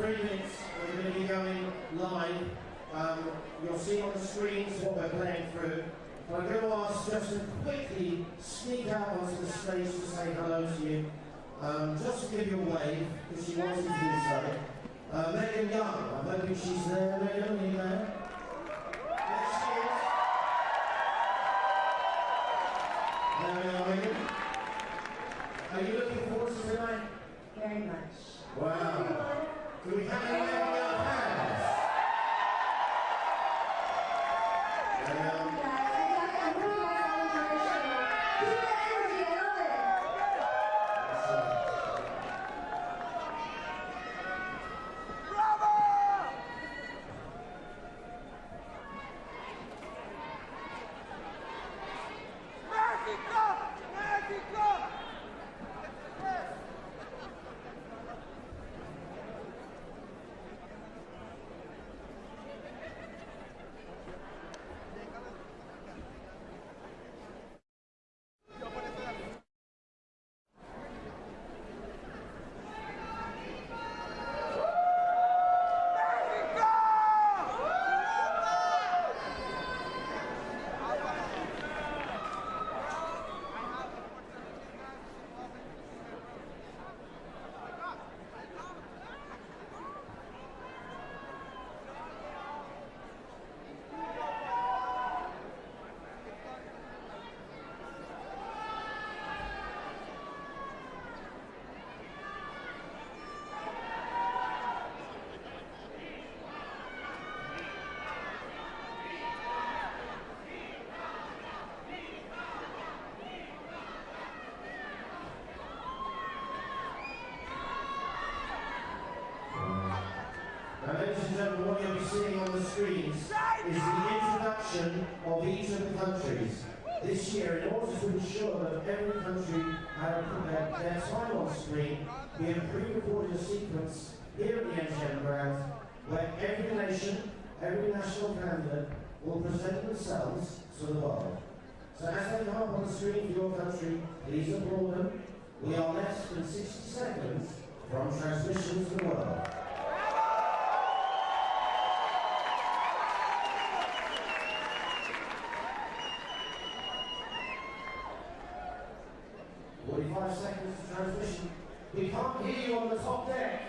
3 minutes, we're going to be going live. You'll see on the screens what we're playing through. But I'm going to ask Justin to quickly sneak out onto the stage to say hello to you. Just to give you a wave, because she wants to do so. Megan Young, I'm hoping she's there. Megan, are you there? There she is. There we are, Megan. Are you looking forward to tonight? Very much. Wow. Do we have any Megan Young fans? Ladies and gentlemen, what you'll be seeing on the screens is the introduction of each of the countries. This year, in order to ensure that every country had their time on screen, we have pre-recorded a sequence here at the MGM grounds where every nation, every national candidate will present themselves to the world. So as they come up on the screen for your country, please applaud them. We are less than 60 seconds from transmission to the world. Seconds to transmission. We can't hear you on the top deck.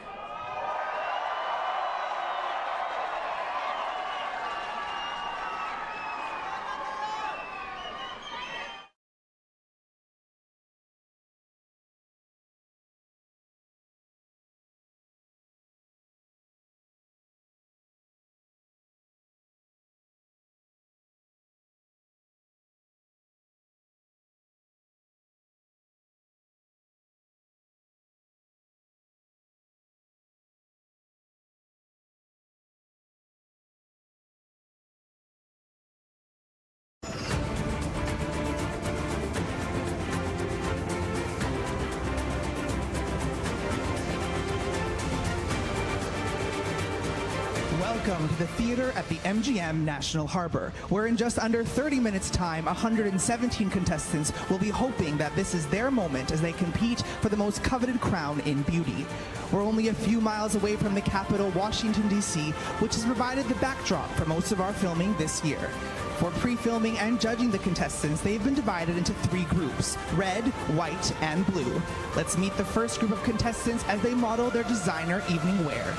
Welcome to the theater at the MGM National Harbor, where in just under 30 minutes' time, 117 contestants will be hoping that this is their moment as they compete for the most coveted crown in beauty. We're only a few miles away from the capital, Washington, D.C., which has provided the backdrop for most of our filming this year. For pre-filming and judging the contestants, they've been divided into 3 groups: red, white, and blue. Let's meet the first group of contestants as they model their designer evening wear.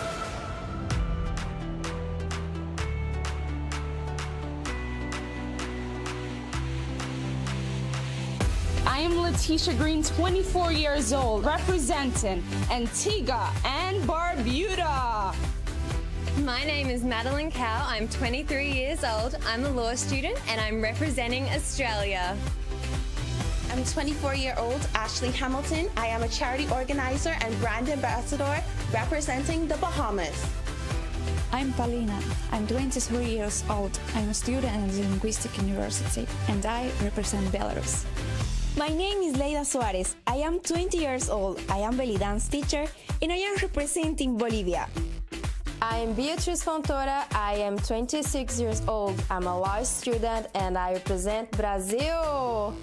I am Letitia Green, 24 years old, representing Antigua and Barbuda. My name is Madeline Cow. I'm 23 years old. I'm a law student and I'm representing Australia. I'm 24-year-old Ashley Hamilton. I am a charity organizer and brand ambassador representing the Bahamas. I'm Paulina. I'm 23 years old. I'm a student at the Linguistic University and I represent Belarus. My name is Leida Suarez. I am 20 years old. I am belly dance teacher and I am representing Bolivia. I am Beatriz Fontoura. I am 26 years old. I'm a law student and I represent Brazil.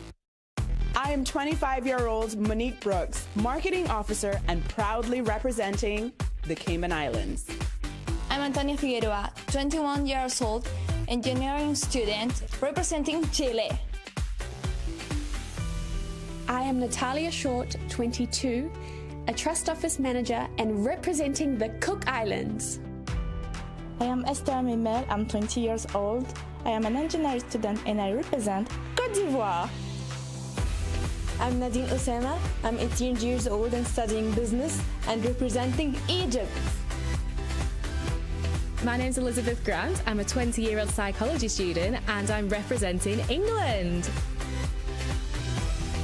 I am 25-year-old Monique Brooks, marketing officer and proudly representing the Cayman Islands. I'm Antonia Figueroa, 21 years old, engineering student representing Chile. I am Natalia Short, 22, a trust office manager and representing the Cook Islands. I am Esther Mimel, I'm 20 years old. I am an engineering student and I represent Côte d'Ivoire. I'm Nadine Osama, I'm 18 years old and studying business and representing Egypt. My name's Elizabeth Grant, I'm a 20-year-old psychology student and I'm representing England.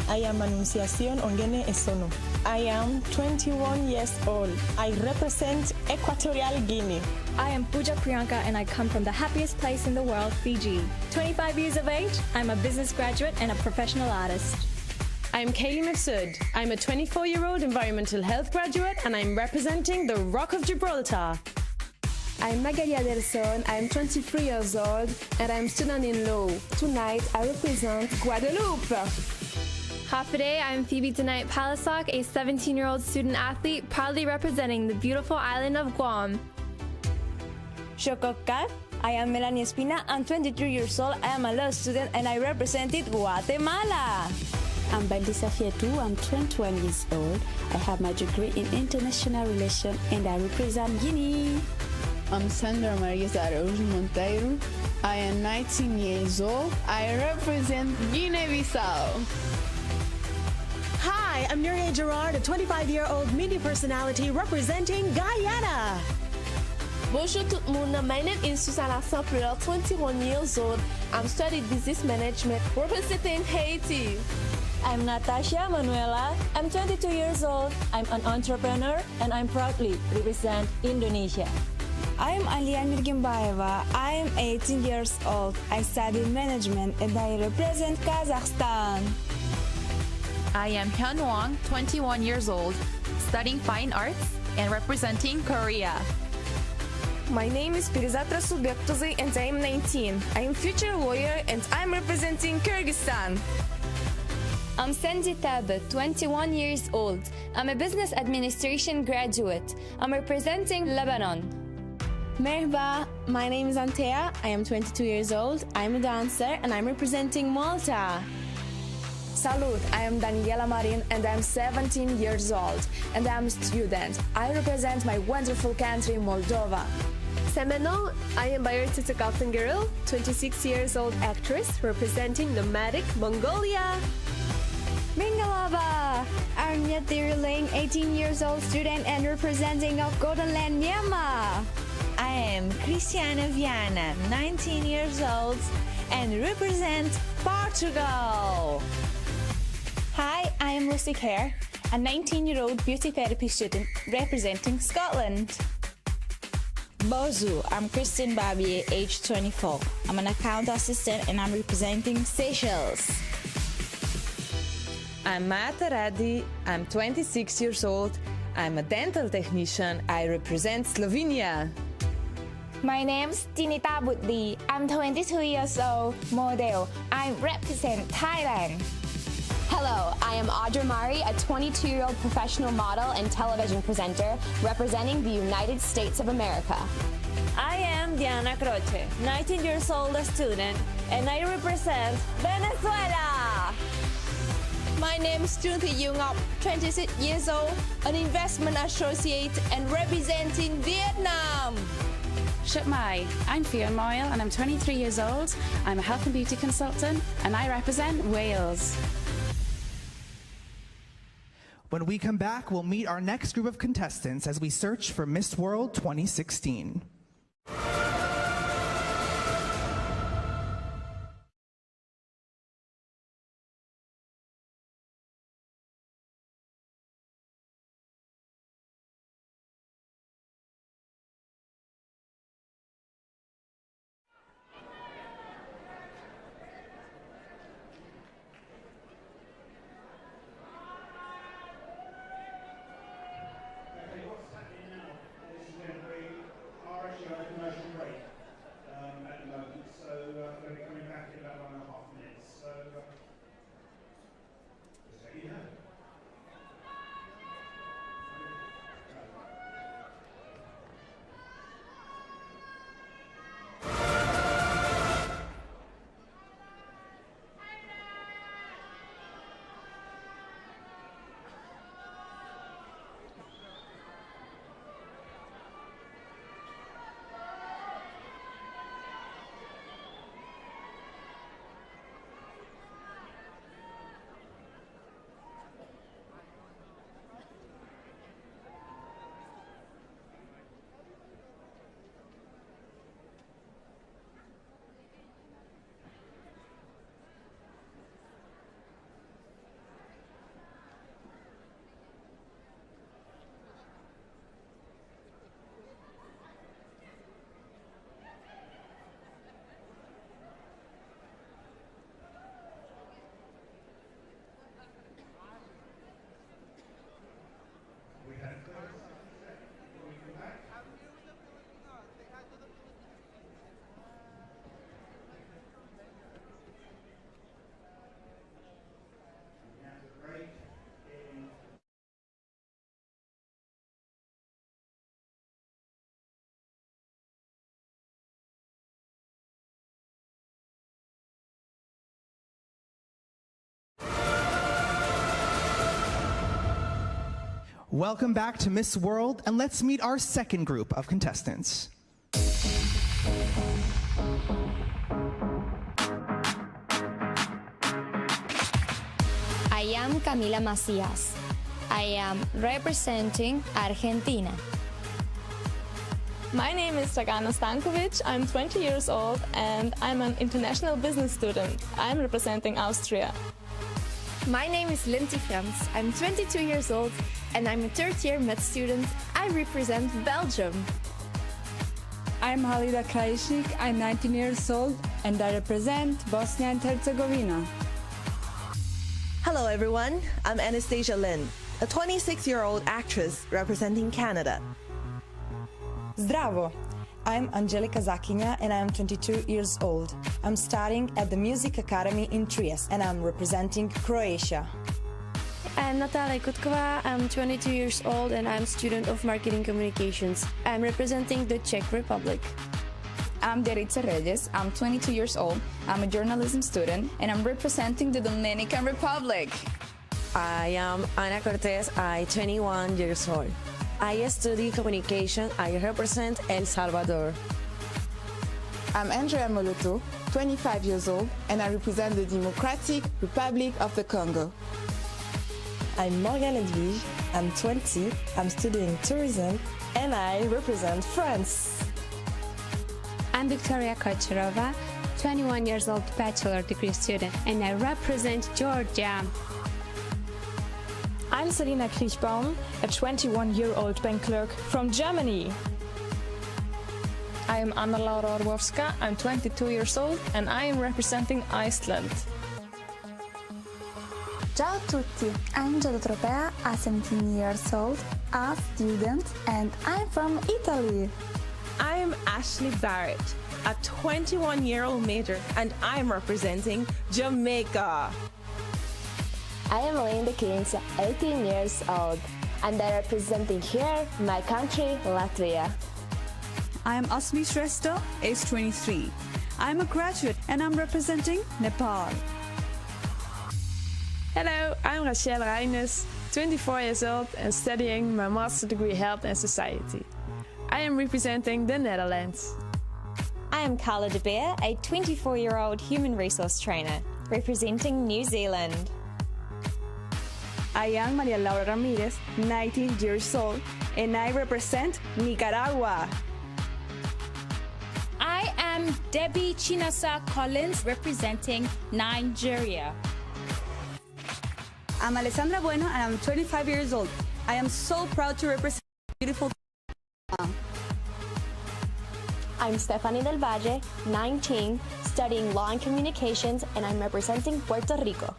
I am Anunciacion Ongene Esono. I am 21 years old. I represent Equatorial Guinea. I am Pooja Priyanka and I come from the happiest place in the world, Fiji. 25 years of age, I'm a business graduate and a professional artist. I'm Kaylee Masood. I'm a 24-year-old environmental health graduate and I'm representing the Rock of Gibraltar. I'm Magalia Del Son, I'm 23 years old and I'm student in law. Tonight I represent Guadeloupe. Hafaday, I'm Phoebe Tonight Palasak, a 17-year-old student athlete proudly representing the beautiful island of Guam. Shokokal, I am Melanie Espina, I'm 23 years old, I am a law student and I represented Guatemala. I'm Bandisa Fietu, I'm 21 years old, I have my degree in international relations and I represent Guinea. I'm Sandra Maria Araújo Monteiro, I am 19 years old, I represent Guinea-Bissau. Hi, I'm Nuria Gerard, a 25-year-old media personality representing Guyana. Bonjour tout le monde, my name is Susanna Sampler, 21 years old. I'm studying business management representing Haiti. I'm Natasha Manuela, I'm 22 years old, I'm an entrepreneur and I'm proudly represent Indonesia. I'm Alian Mirgimbaeva, I'm 18 years old, I study management and I represent Kazakhstan. I am Hyun Wong, 21 years old, studying fine arts and representing Korea. My name is Pirizatra Subektozy and I am 19. I am future lawyer and I'm representing Kyrgyzstan. I'm Sandy Tabet, 21 years old. I'm a business administration graduate. I'm representing Lebanon. Merhaba, my name is Antea. I am 22 years old. I'm a dancer and I'm representing Malta. Salud, I am Daniela Marin and I'm 17 years old and I'm a student. I represent my wonderful country, Moldova. Semenol, I am Bayertita Kaltengirl, 26 years old actress representing nomadic Mongolia. Mingalaba, I'm Yatir Ling, 18 years old student and representing of Golden Land, Myanmar. I am Cristiana Viana, 19 years old and represent Portugal. Hi, I am Lucy Kerr, a 19-year-old beauty therapy student representing Scotland. Bonjour, I'm Christine Barbier, age 24. I'm an account assistant and I'm representing Seychelles. I'm Mata Radi, I'm 26 years old. I'm a dental technician. I represent Slovenia. My name's Tinita Buddi. I'm 22 years old, model. I represent Thailand. Hello, I am Audra Mari, a 22-year-old professional model and television presenter representing the United States of America. I am Diana Croce, 19 years old, a student, and I represent Venezuela. My name is Trương Thị Diệu Ngọc, 26 years old, an investment associate and representing Vietnam. Shut Mai, I'm Fiona Moyle and I'm 23 years old. I'm a health and beauty consultant and I represent Wales. When we come back, we'll meet our next group of contestants as we search for Miss World 2016. Commercial Welcome back to Miss World, and let's meet our second group of contestants. I am Camila Macías. I am representing Argentina. My name is Dragana Stankovic. I'm 20 years old and I'm an international business student. I'm representing Austria. My name is Lindsay Frans. I'm 22 years old and I'm a third-year med student. I represent Belgium. I'm Halida Krajicik. I'm 19 years old and I represent Bosnia and Herzegovina. Hello everyone, I'm Anastasia Lin, a 26-year-old actress representing Canada. Zdravo! I'm Angelika Zakinja and I'm 22 years old. I'm studying at the Music Academy in Trieste and I'm representing Croatia. I'm Natalia Kutkova. I'm 22 years old and I'm a student of marketing communications. I'm representing the Czech Republic. I'm Deritza Reyes. I'm 22 years old. I'm a journalism student and I'm representing the Dominican Republic. I am Ana Cortez. I'm 21 years old. I study communication. I represent El Salvador. I'm Andrea Moloto, 25 years old, and I represent the Democratic Republic of the Congo. I'm Morgane Edwige. I'm 20. I'm studying tourism, and I represent France. I'm Victoria Kocherova, 21 years old bachelor degree student, and I represent Georgia. I'm Selina Kriechbaum, a 21-year-old bank clerk from Germany. I am Anna Laura Orłowska. I'm 22 years old and I am representing Iceland. Ciao a tutti, I'm Giada Tropea, I'm 17 years old, a student, and I'm from Italy. I'm Ashley Barrett, a 21-year-old major, and I'm representing Jamaica. I am Linda Kins, 18 years old, and I'm representing here my country, Latvia. I am Asmi Shrestha, age 23. I'm a graduate and I'm representing Nepal. Hello, I'm Rachel Reines, 24 years old and studying my master's degree Health and Society. I am representing the Netherlands. I am Carla de Beer, a 24-year-old human resource trainer, representing New Zealand. I am Maria Laura Ramirez, 19 years old, and I represent Nicaragua. I am Debbie Chinasa Collins, representing Nigeria. I'm Alessandra Bueno, and I'm 25 years old. I am so proud to represent beautiful. I'm Stephanie Del Valle, 19, studying law and communications, and I'm representing Puerto Rico.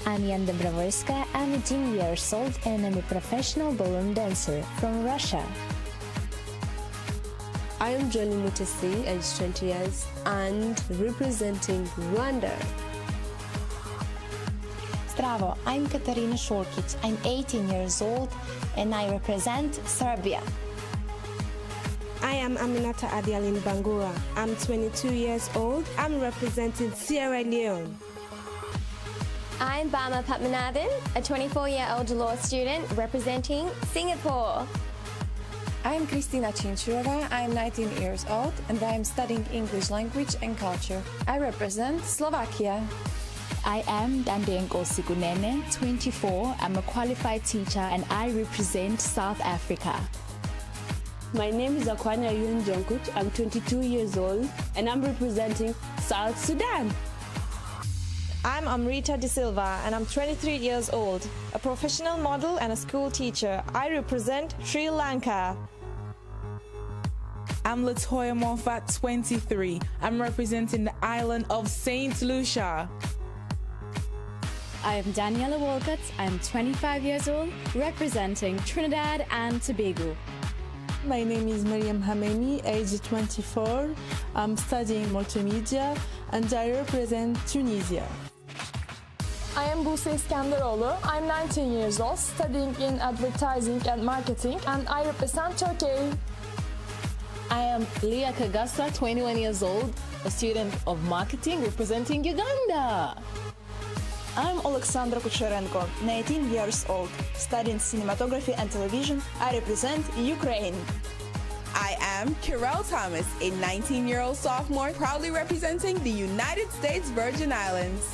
I'm Yan Dobrovolska. I'm 18 years old and I'm a professional ballroom dancer from Russia. I am Jolie Mutesi, age 20 years, and representing Rwanda. Zdravo, I'm Katarina Šorkić. I'm 18 years old and I represent Serbia. I am Aminata Adialin Bangura. I'm 22 years old. I'm representing Sierra Leone. I'm Bama Padmanabhan, a 24-year-old law student representing Singapore. I'm Kristina Chinchurova, I'm 19 years old and I'm studying English language and culture. I represent Slovakia. I am Dandenko Sikunene, 24. I'm a qualified teacher and I represent South Africa. My name is Akwanya Yun Jonkut. I'm 22 years old and I'm representing South Sudan. I'm Amrita De Silva and I'm 23 years old, a professional model and a school teacher. I represent Sri Lanka. I'm Latoya Moffat, 23. I'm representing the island of St. Lucia. I am Daniela Walcott. I'm 25 years old, representing Trinidad and Tobago. My name is Mariam Hamemi, age 24. I'm studying multimedia and I represent Tunisia. I am Buse Iskenderoğlu. I'm 19 years old, studying in advertising and marketing, and I represent Turkey. I am Leah Kagasa, 21 years old, a student of marketing representing Uganda. I'm Alexandra Kucherenko, 19 years old, studying cinematography and television. I represent Ukraine. I am Kirel Thomas, a 19-year-old sophomore, proudly representing the United States Virgin Islands.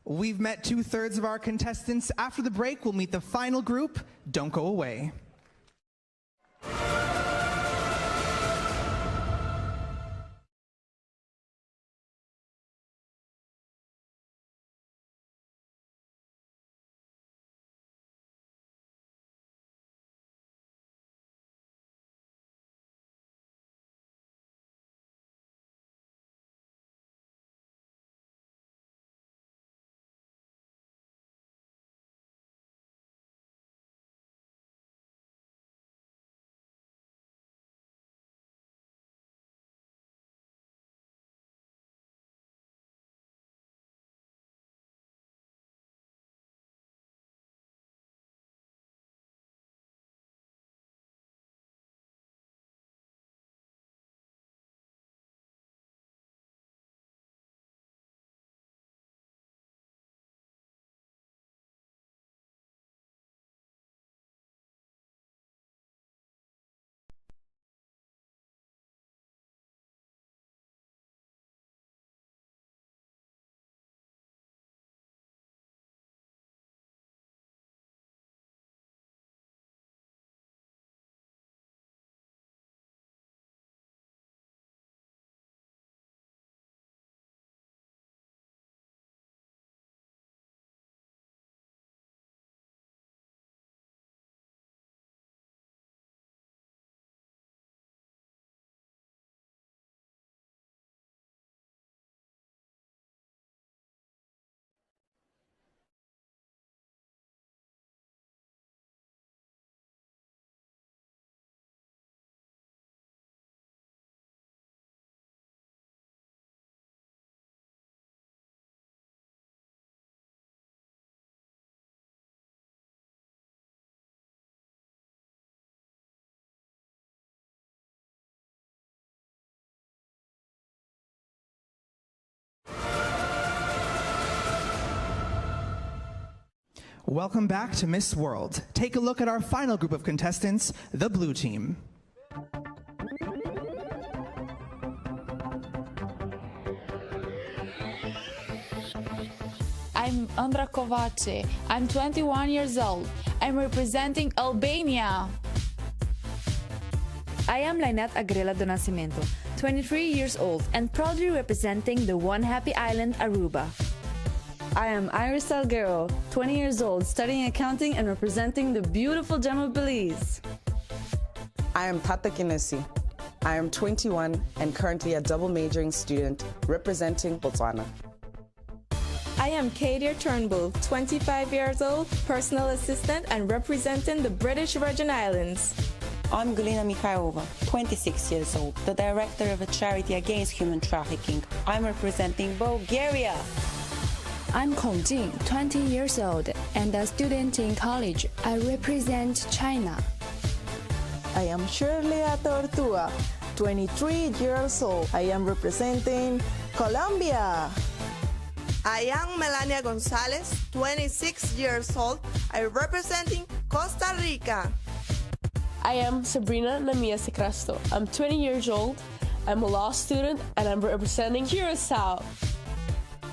We've met 2/3 of our contestants. After the break, we'll meet the final group. Don't go away. Welcome back to Miss World. Take a look at our final group of contestants, the blue team. I'm Andra Kovace. I'm 21 years old. I'm representing Albania. I am Lainat Agrela do Nascimento, 23 years old and proudly representing the One Happy Island, Aruba. I am Iris Salguero, 20 years old, studying accounting and representing the beautiful gem of Belize. I am Tata Kinesi. I am 21 and currently a double majoring student representing Botswana. I am Kadir Turnbull, 25 years old, personal assistant and representing the British Virgin Islands. I'm Galina Mikhailova, 26 years old, the director of a charity against human trafficking. I'm representing Bulgaria. I'm Kong Jing, 20 years old and a student in college. I represent China. I am Shirley Atortua, 23 years old. I am representing Colombia. I am Melania Gonzalez, 26 years old. I am representing Costa Rica. I am Sabrina Namia Secresto. I'm 20 years old. I'm a law student and I'm representing Curacao.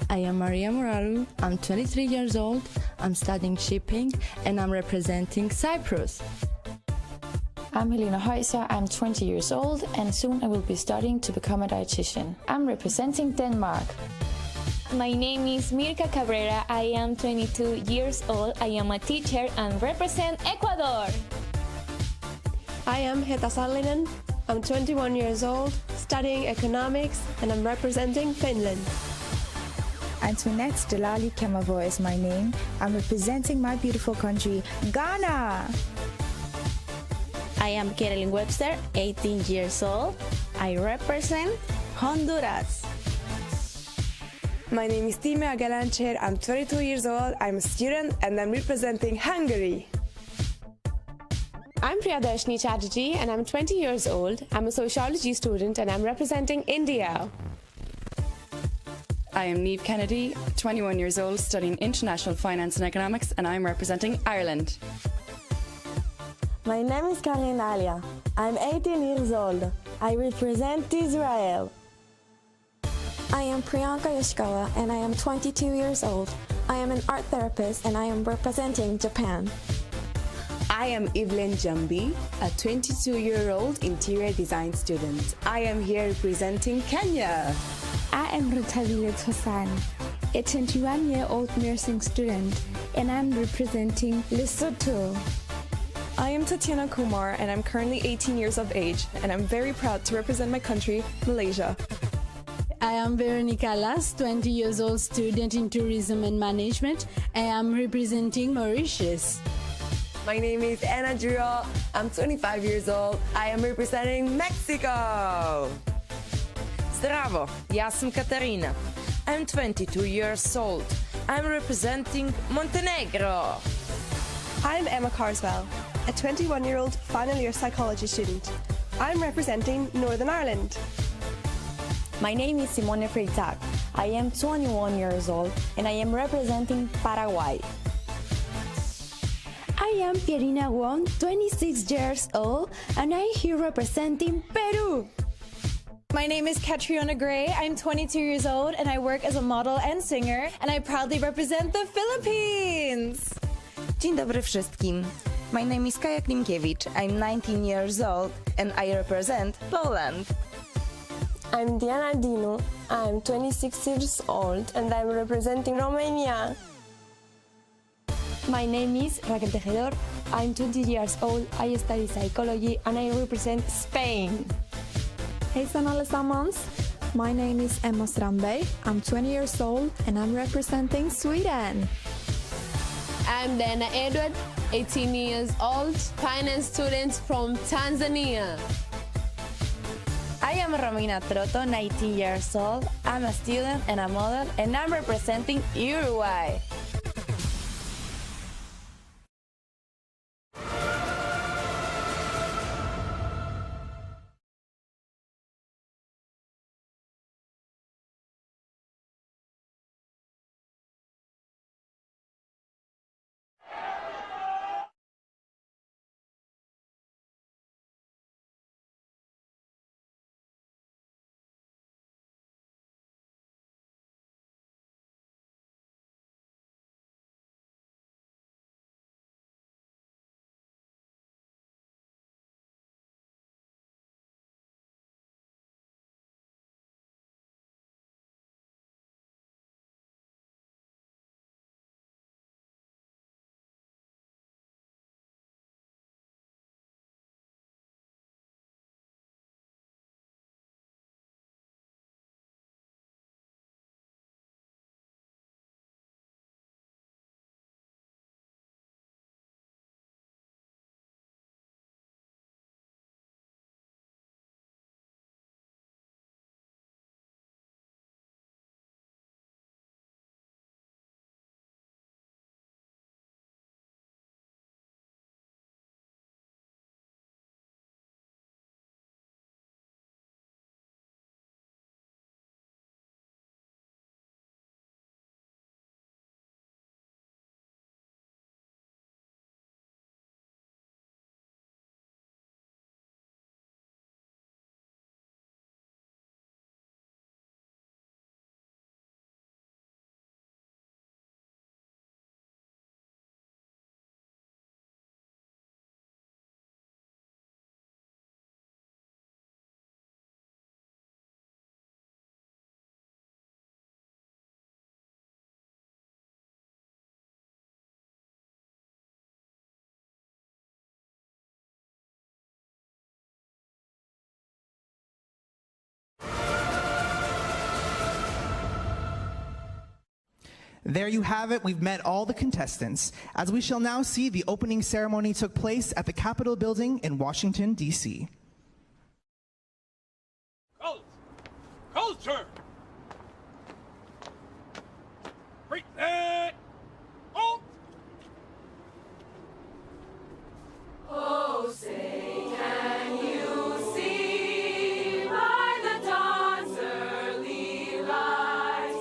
I am Maria Moraru. I'm 23 years old. I'm studying shipping and I'm representing Cyprus. I'm Helena Heiser. I'm 20 years old and soon I will be studying to become a dietitian. I'm representing Denmark. My name is Mirka Cabrera. I am 22 years old. I am a teacher and represent Ecuador. I am Heta Sallinen. I'm 21 years old, studying economics, and I'm representing Finland. Antoinette Delali Kemavo is my name. I'm representing my beautiful country, Ghana. I am Carolyn Webster, 18 years old. I represent Honduras. My name is Timea Galancher. I'm 22 years old. I'm a student and I'm representing Hungary. I'm Priyadarshini Chatterjee and I'm 20 years old. I'm a sociology student and I'm representing India. I am Niamh Kennedy, 21 years old, studying International Finance and Economics, and I'm representing Ireland. My name is Karin Alia. I'm 18 years old. I represent Israel. I am Priyanka Yoshikawa and I am 22 years old. I am an art therapist and I am representing Japan. I am Evelyn Jambi, a 22-year-old interior design student. I am here representing Kenya. I am Rutavilet Hassan, a 21-year-old nursing student, and I'm representing Lesotho. I am Tatiana Kumar and I'm currently 18 years of age and I'm very proud to represent my country, Malaysia. I am Veronica Las, 20 years old student in tourism and management. I am representing Mauritius. My name is Anna Juro. I'm 25 years old. I am representing Mexico. Zdravo, ja sam Katarina. I'm 22 years old. I'm representing Montenegro. I'm Emma Carswell, a 21-year-old final year psychology student. I'm representing Northern Ireland. My name is Simone Freitag. I am 21 years old and I am representing Paraguay. I am Pierina Wong, 26 years old, and I'm here representing Peru. My name is Catriona Gray. I'm 22 years old and I work as a model and singer, and I proudly represent the Philippines. Dzień dobry wszystkim. My name is Kaja Klimkiewicz. I'm 19 years old and I represent Poland. I'm Diana Dinu. I'm 26 years old and I'm representing Romania. My name is Raquel Tejedor. I'm 20 years old. I study psychology and I represent Spain. Hey Sanale Samans, my name is Emma Strandberg. I'm 20 years old and I'm representing Sweden. I'm Dana Edward, 18 years old, finance student from Tanzania. I am Romina Trotto, 19 years old. I'm a student and a model, and I'm representing Uruguay. There you have it. We've met all the contestants. As we shall now see, the opening ceremony took place at the Capitol building in Washington, D.C. Culture! Present! Oh! Oh, say, can you see by the dawn's early light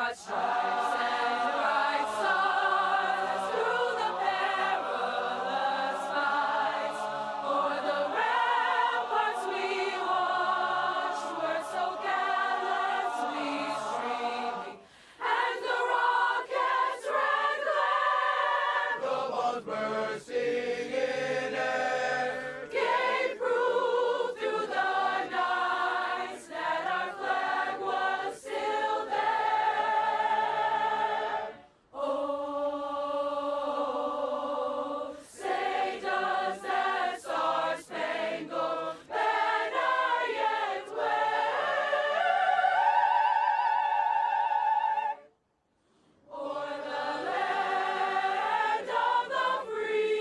broad stripes and bright stars through the perilous fights. O'er the ramparts we watched were so gallantly streaming, and the rockets' red glare, the bombs bursting in air, gave proof through the nights that our flag was still there. Oh, say does that star-spangled banner yet wave o'er the land of the free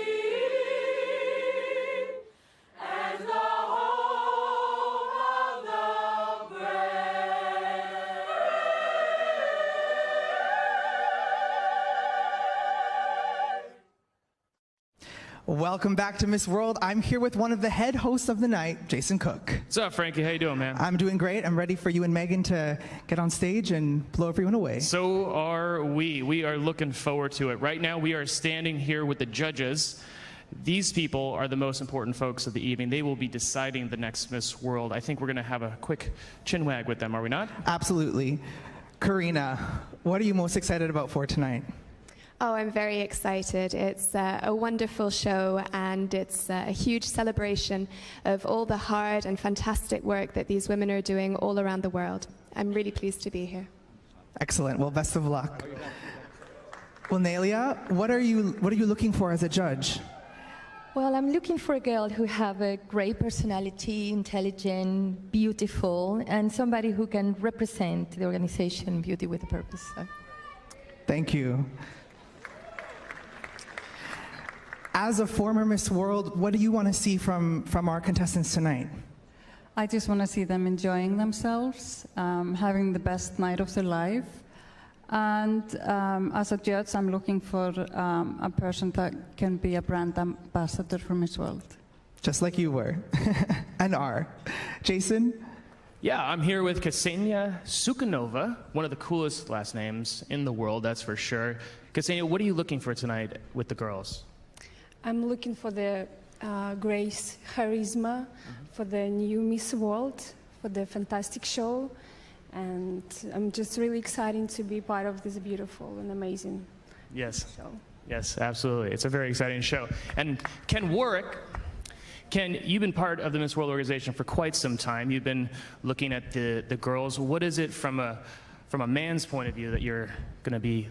and the home of the brave? Welcome back to Miss World. I'm here with one of the head hosts of the night, Jason Cook. What's up, Frankie? How you doing, man? I'm doing great. I'm ready for you and Megan to get on stage and blow everyone away. So are we. We are looking forward to it. Right now, we are standing here with the judges. These people are the most important folks of the evening. They will be deciding the next Miss World. I think we're going to have a quick chin wag with them, are we not? Absolutely. Karina, what are you most excited about for tonight? Oh, I'm very excited. It's a wonderful show, and it's a huge celebration of all the hard and fantastic work that these women are doing all around the world. I'm really pleased to be here. Excellent. Well, best of luck. Well, Nelia, what are you looking for as a judge? Well, I'm looking for a girl who have a great personality, intelligent, beautiful, and somebody who can represent the organization Beauty with a Purpose. So. Thank you. As a former Miss World, what do you want to see from our contestants tonight? I just want to see them enjoying themselves, having the best night of their life. And as a judge, I'm looking for a person that can be a brand ambassador for Miss World. Just like you were, and are. Jason? Yeah, I'm here with Ksenia Sukhanova, one of the coolest last names in the world, that's for sure. Ksenia, what are you looking for tonight with the girls? I'm looking for the grace, charisma, for the new Miss World, for the fantastic show, and I'm just really excited to be part of this beautiful and amazing show. Yes, absolutely. It's a very exciting show. And Ken Warwick, Ken, you've been part of the Miss World organization for quite some time. You've been looking at the girls. What is it from a man's point of view that you're going to be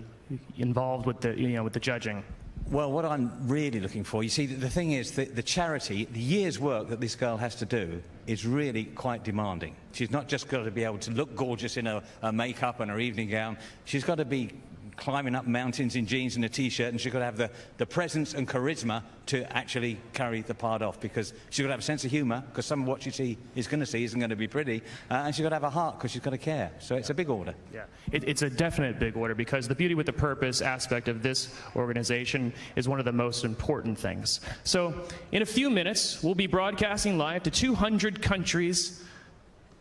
involved with the judging? Well, what I'm really looking for, you see, the thing is that the charity, the year's work that this girl has to do is really quite demanding. She's not just got to be able to look gorgeous in her makeup and her evening gown. She's got to be climbing up mountains in jeans and a T-shirt, and she's got to have the presence and charisma to actually carry the part off, because she's got to have a sense of humour, because some of what she is going to see isn't going to be pretty, and she's got to have a heart, because she's got to care. So it's a big order. Yeah, it's a definite big order, because the Beauty with a Purpose aspect of this organization is one of the most important things. So in a few minutes, we'll be broadcasting live to 200 countries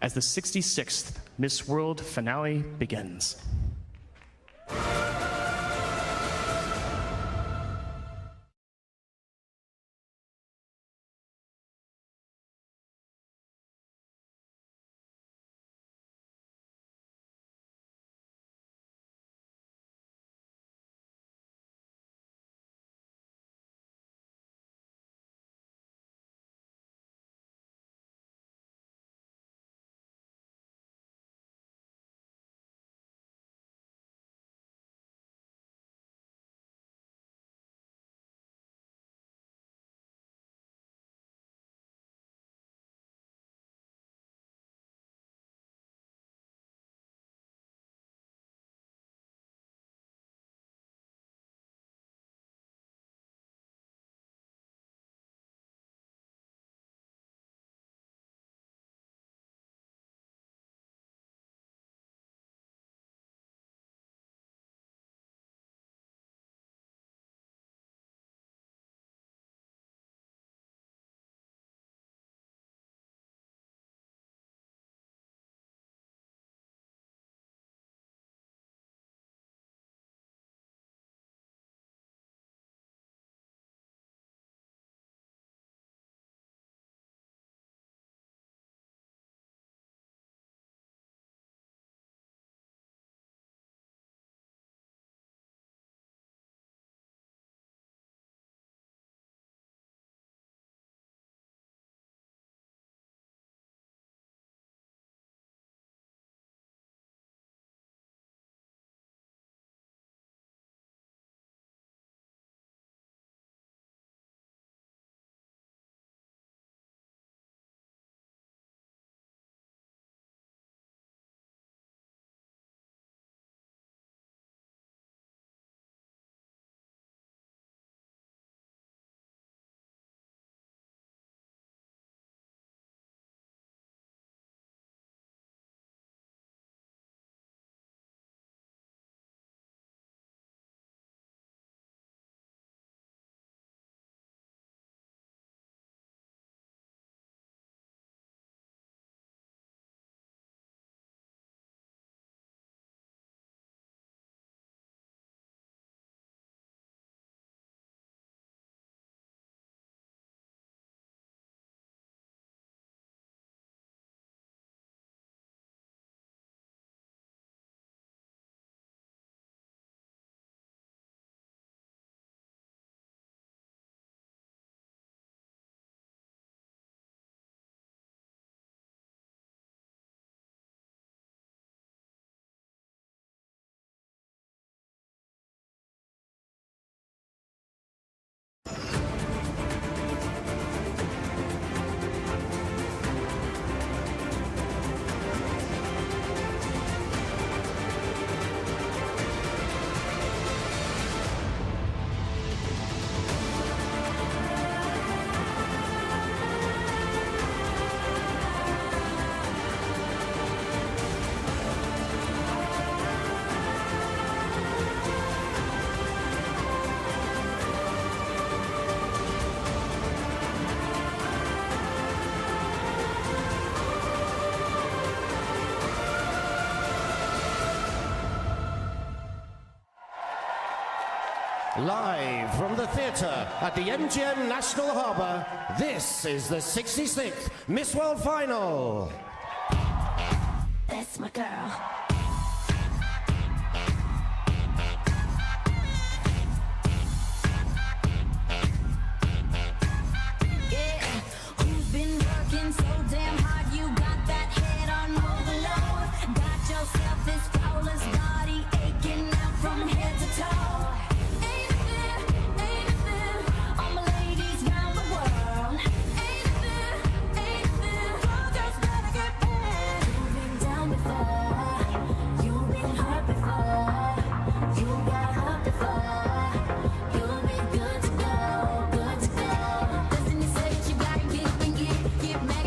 as the 66th Miss World finale begins. Live from the theatre at the MGM National Harbour, this is the 66th Miss World Final. That's my girl. So damn hard, you got that head on overload. Got yourself this flawless body aching out from head to toe. Ain't it fair? All my ladies round the world. Ain't it fair? All girls better get paid. You've been down before. You've been hurt before. You got hurt before. You'll be good to go, good to go. Destiny said you gotta give and give mad.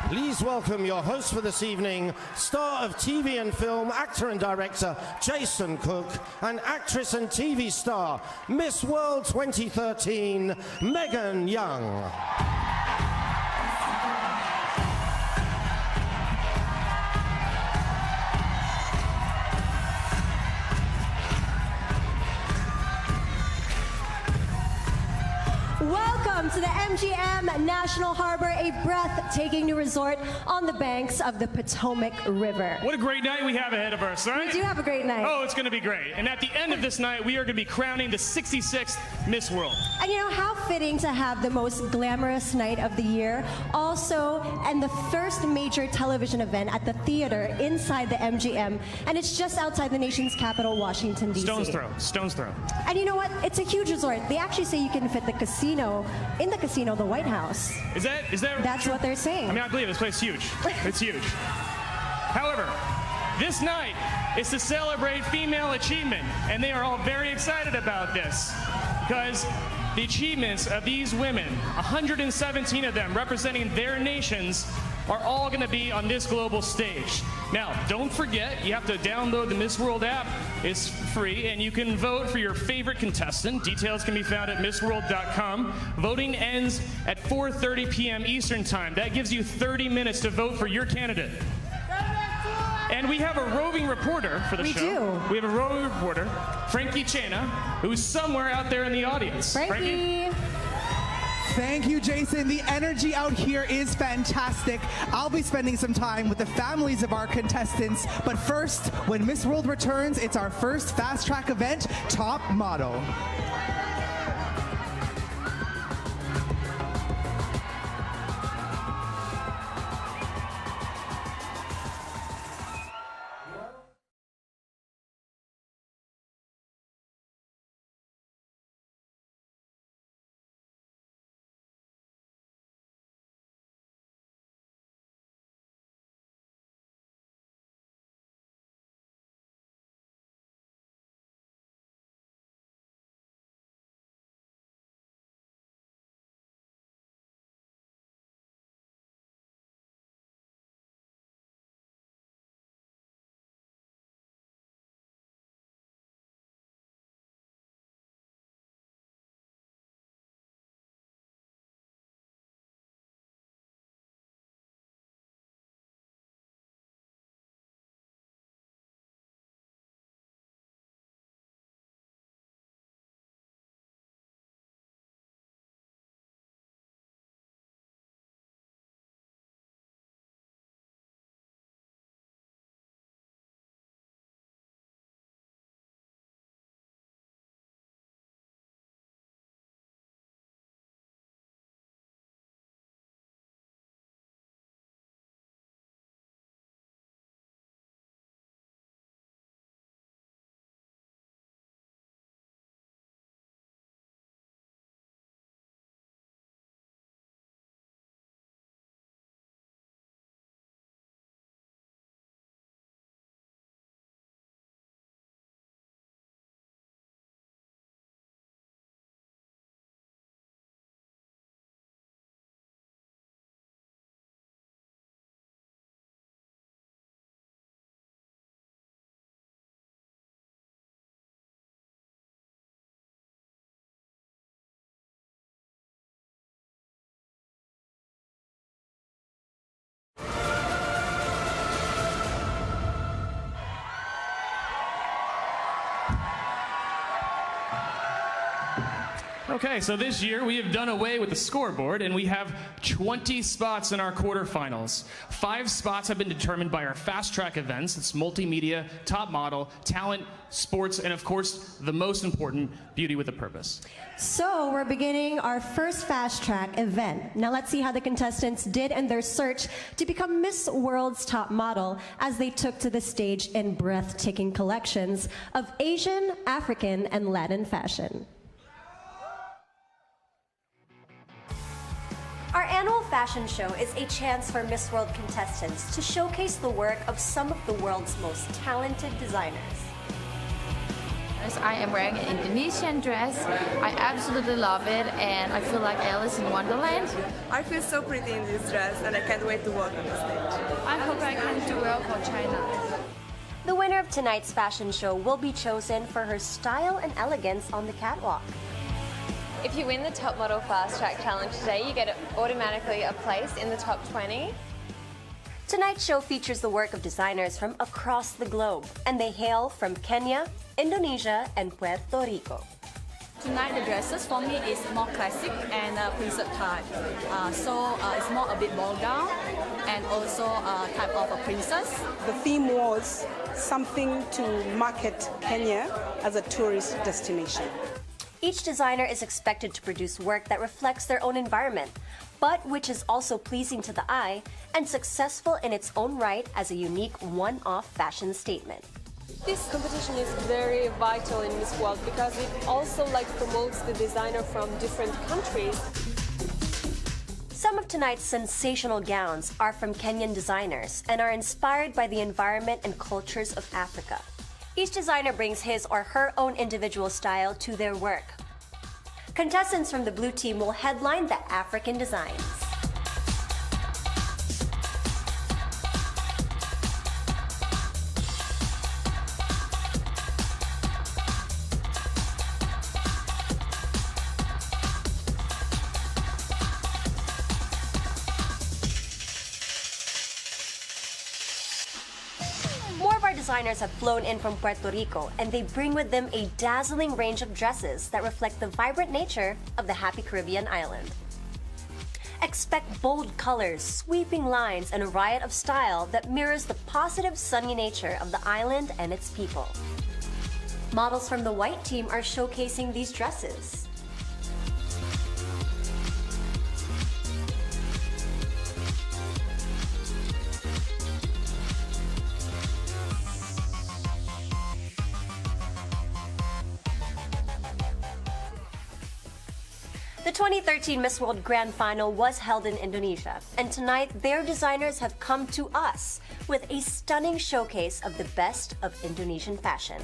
Please welcome your host for this evening, star of TV and film, actor and director Jason Cook, and actress and TV star, Miss World 2013, Megan Young. Welcome to the MGM National Harbor, a breathtaking new resort on the banks of the Potomac River. What a great night we have ahead of us, right? We do have a great night. Oh, it's going to be great. And at the end of this night, we are going to be crowning the 66th Miss World. And you know, how fitting to have the most glamorous night of the year, also, and the first major television event at the theater inside the MGM, and it's just outside the nation's capital, Washington, D.C. Stone's throw. And you know what? It's a huge resort. They actually say you can fit the casino, in the casino, the White House. Is that That's true? What they're saying. I mean, I believe this place is huge. It's huge. However, this night is to celebrate female achievement, and they are all very excited about this because the achievements of these women, 117 of them representing their nations, are all going to be on this global stage. Now, don't forget, you have to download the Miss World app. It's free, and you can vote for your favorite contestant. Details can be found at mrsworld.com. Voting ends at 4:30 p.m. Eastern Time. That gives you 30 minutes to vote for your candidate. And we have a roving reporter for the show. We do. We have a roving reporter, Frankie Chena, who's somewhere out there in the audience. Frankie. Thank you, Jason. The energy out here is fantastic. I'll be spending some time with the families of our contestants. But first, when Miss World returns, it's our first fast track event, Top Model. Okay, so this year we have done away with the scoreboard, and we have 20 spots in our quarterfinals. 5 spots have been determined by our fast track events. It's multimedia, top model, talent, sports, and of course, the most important, beauty with a purpose. So we're beginning our first fast track event. Now let's see how the contestants did in their search to become Miss World's top model as they took to the stage in breathtaking collections of Asian, African, and Latin fashion. Our annual fashion show is a chance for Miss World contestants to showcase the work of some of the world's most talented designers. I am wearing an Indonesian dress. I absolutely love it, and I feel like Alice in Wonderland. I feel so pretty in this dress, and I can't wait to walk on the stage. I hope I can do well for China. The winner of tonight's fashion show will be chosen for her style and elegance on the catwalk. If you win the Top Model Fast Track Challenge today, you get automatically a place in the top 20. Tonight's show features the work of designers from across the globe, and they hail from Kenya, Indonesia, and Puerto Rico. Tonight the dresses for me is more classic and princess type. It's more a bit ball gown and also a type of a princess. The theme was something to market Kenya as a tourist destination. Each designer is expected to produce work that reflects their own environment, but which is also pleasing to the eye and successful in its own right as a unique one-off fashion statement. This competition is very vital in Miss World because it also promotes the designer from different countries. Some of tonight's sensational gowns are from Kenyan designers and are inspired by the environment and cultures of Africa. Each designer brings his or her own individual style to their work. Contestants from the blue team will headline the African designs. designers have flown in from Puerto Rico, and they bring with them a dazzling range of dresses that reflect the vibrant nature of the happy Caribbean island. Expect bold colors, sweeping lines, and a riot of style that mirrors the positive, sunny nature of the island and its people. Models from the white team are showcasing these dresses. The 2013 Miss World Grand Final was held in Indonesia, and tonight their designers have come to us with a stunning showcase of the best of Indonesian fashion.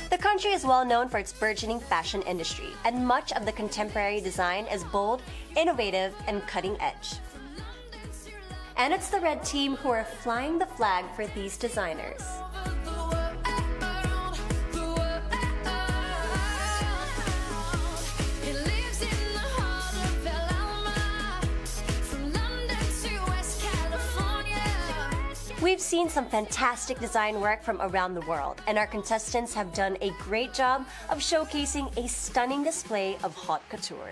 The country is well known for its burgeoning fashion industry, and much of the contemporary design is bold, innovative, and cutting edge. And it's the red team who are flying the flag for these designers. We've seen some fantastic design work from around the world, and our contestants have done a great job of showcasing a stunning display of haute couture.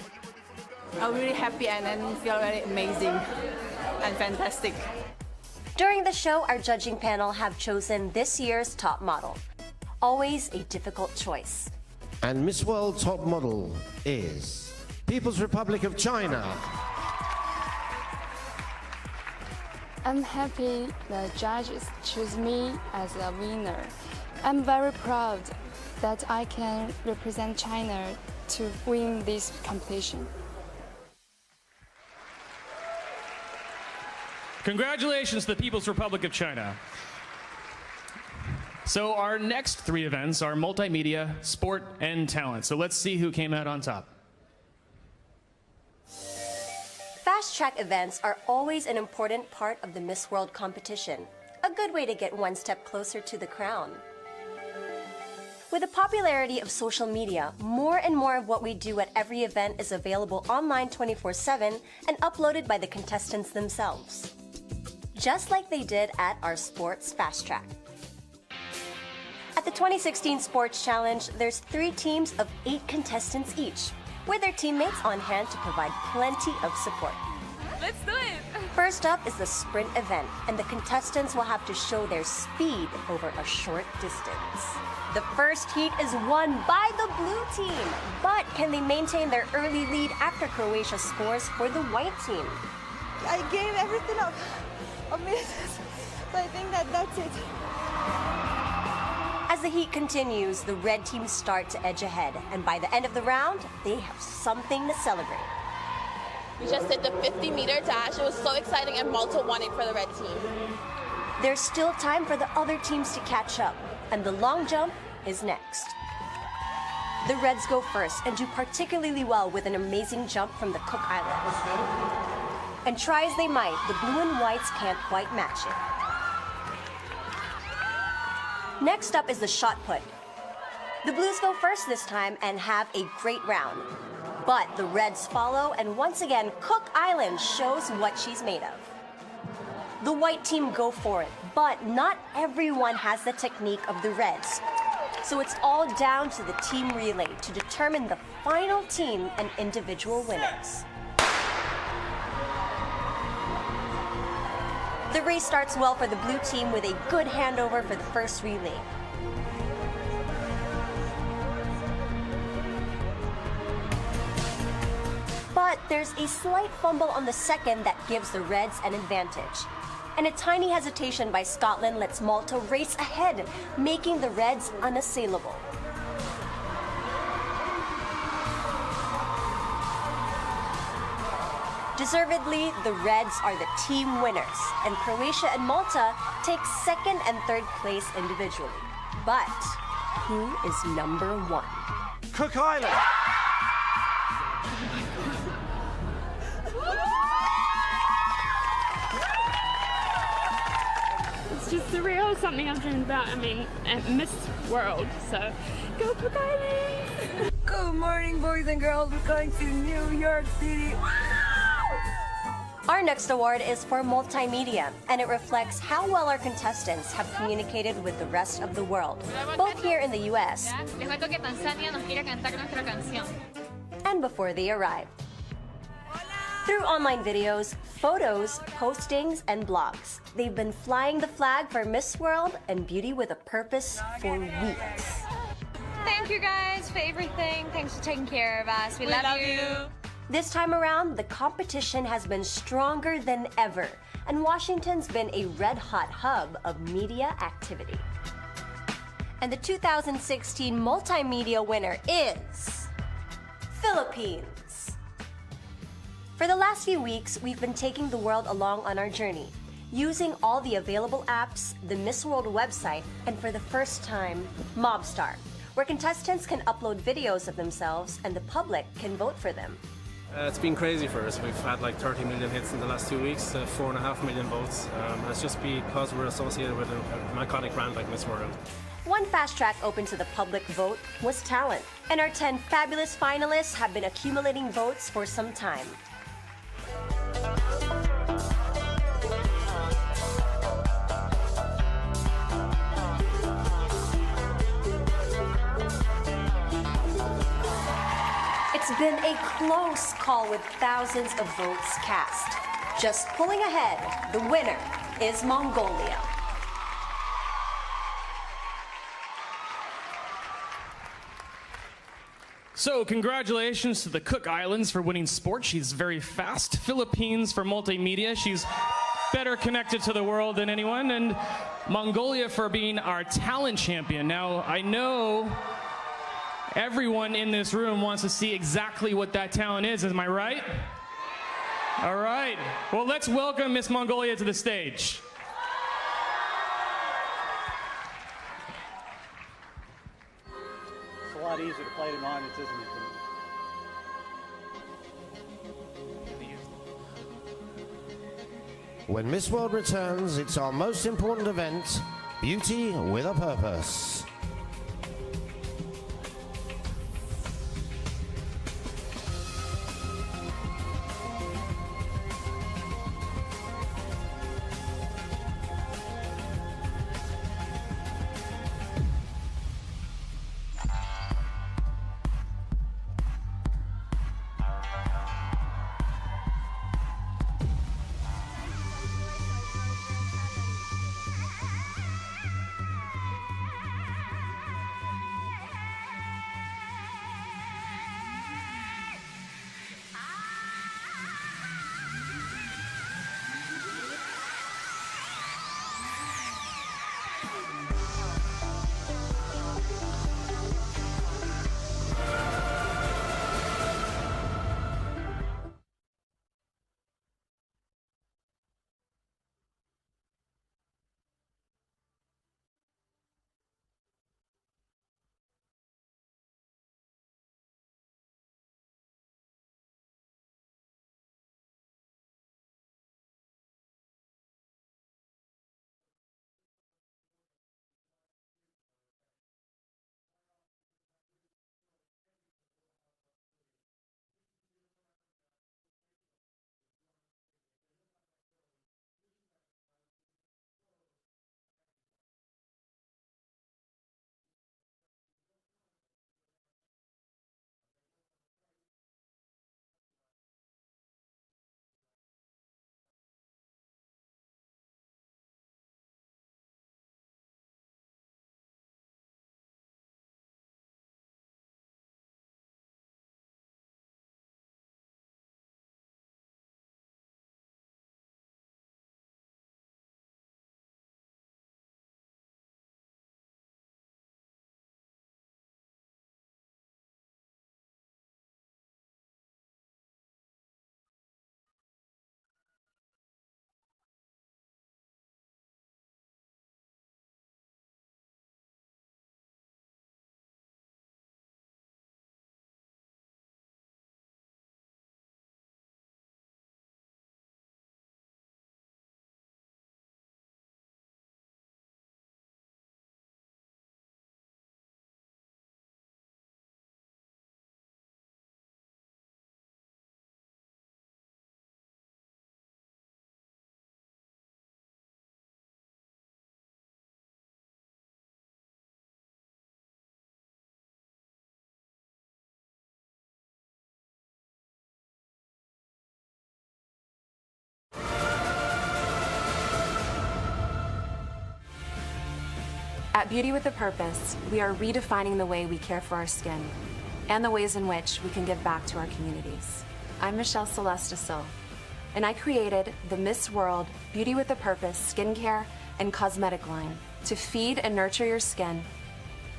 I'm really happy and I feel very amazing and fantastic. During the show, our judging panel have chosen this year's top model. Always a difficult choice. And Miss World top model is People's Republic of China. I'm happy the judges choose me as a winner. I'm very proud that I can represent China to win this competition. Congratulations to the People's Republic of China. So our next three events are multimedia, sport, and talent. So let's see who came out on top. Fast track events are always an important part of the Miss World competition, a good way to get one step closer to the crown. With the popularity of social media, more and more of what we do at every event is available online 24/7 and uploaded by the contestants themselves. Just like they did at our sports fast track. At the 2016 Sports Challenge, there's 3 teams of 8 contestants each, with their teammates on hand to provide plenty of support. Let's do it! First up is the sprint event, and the contestants will have to show their speed over a short distance. The first heat is won by the blue team, but can they maintain their early lead after Croatia scores for the white team? I gave everything up of me, so I think that's it. As the heat continues, the red team start to edge ahead, and by the end of the round, they have something to celebrate. We just did the 50-meter dash. It was so exciting, and Malta won it for the red team. There's still time for the other teams to catch up, and the long jump is next. The Reds go first and do particularly well with an amazing jump from the Cook Islands. And try as they might, the blue and whites can't quite match it. Next up is the shot put. The Blues go first this time and have a great round. But the Reds follow, and once again, Cook Island shows what she's made of. The white team go for it, but not everyone has the technique of the Reds. So it's all down to the team relay to determine the final team and individual winners. The race starts well for the blue team with a good handover for the first relay. But there's a slight fumble on the second that gives the Reds an advantage. And a tiny hesitation by Scotland lets Malta race ahead, making the Reds unassailable. Deservedly, the Reds are the team winners, and Croatia and Malta take second and third place individually. But who is number 1? Cook Island! It's just surreal, something I've dreamed about, at Miss World, so go Cook Islands! Good morning, boys and girls. We're going to New York City. Our next award is for multimedia, and it reflects how well our contestants have communicated with the rest of the world, both here in the US and before they arrive. Through online videos, photos, postings, and blogs, they've been flying the flag for Miss World and Beauty with a Purpose for weeks. Thank you guys for everything. Thanks for taking care of us. We love you. This time around, the competition has been stronger than ever, and Washington's been a red-hot hub of media activity. And the 2016 multimedia winner is Philippines. For the last few weeks, we've been taking the world along on our journey, using all the available apps, the Miss World website, and for the first time, Mobstar, where contestants can upload videos of themselves and the public can vote for them. It's been crazy for us. We've had like 30 million hits in the last 2 weeks, 4.5 million votes. It's just because we're associated with an iconic brand like Miss World. One fast track open to the public vote was talent, and our 10 fabulous finalists have been accumulating votes for some time. It's been a close call with thousands of votes cast. Just pulling ahead, the winner is Mongolia. So, congratulations to the Cook Islands for winning sport. She's very fast. Philippines for multimedia. She's better connected to the world than anyone. And Mongolia for being our talent champion. Now, I know everyone in this room wants to see exactly what that talent is. Am I right? All right. Well, let's welcome Miss Mongolia to the stage. It's a lot easier to play than audience, isn't it? When Miss World returns, it's our most important event, Beauty with a Purpose. At Beauty with a Purpose, we are redefining the way we care for our skin and the ways in which we can give back to our communities. I'm Michelle Celeste, and I created the Miss World Beauty with a Purpose skincare and cosmetic line to feed and nurture your skin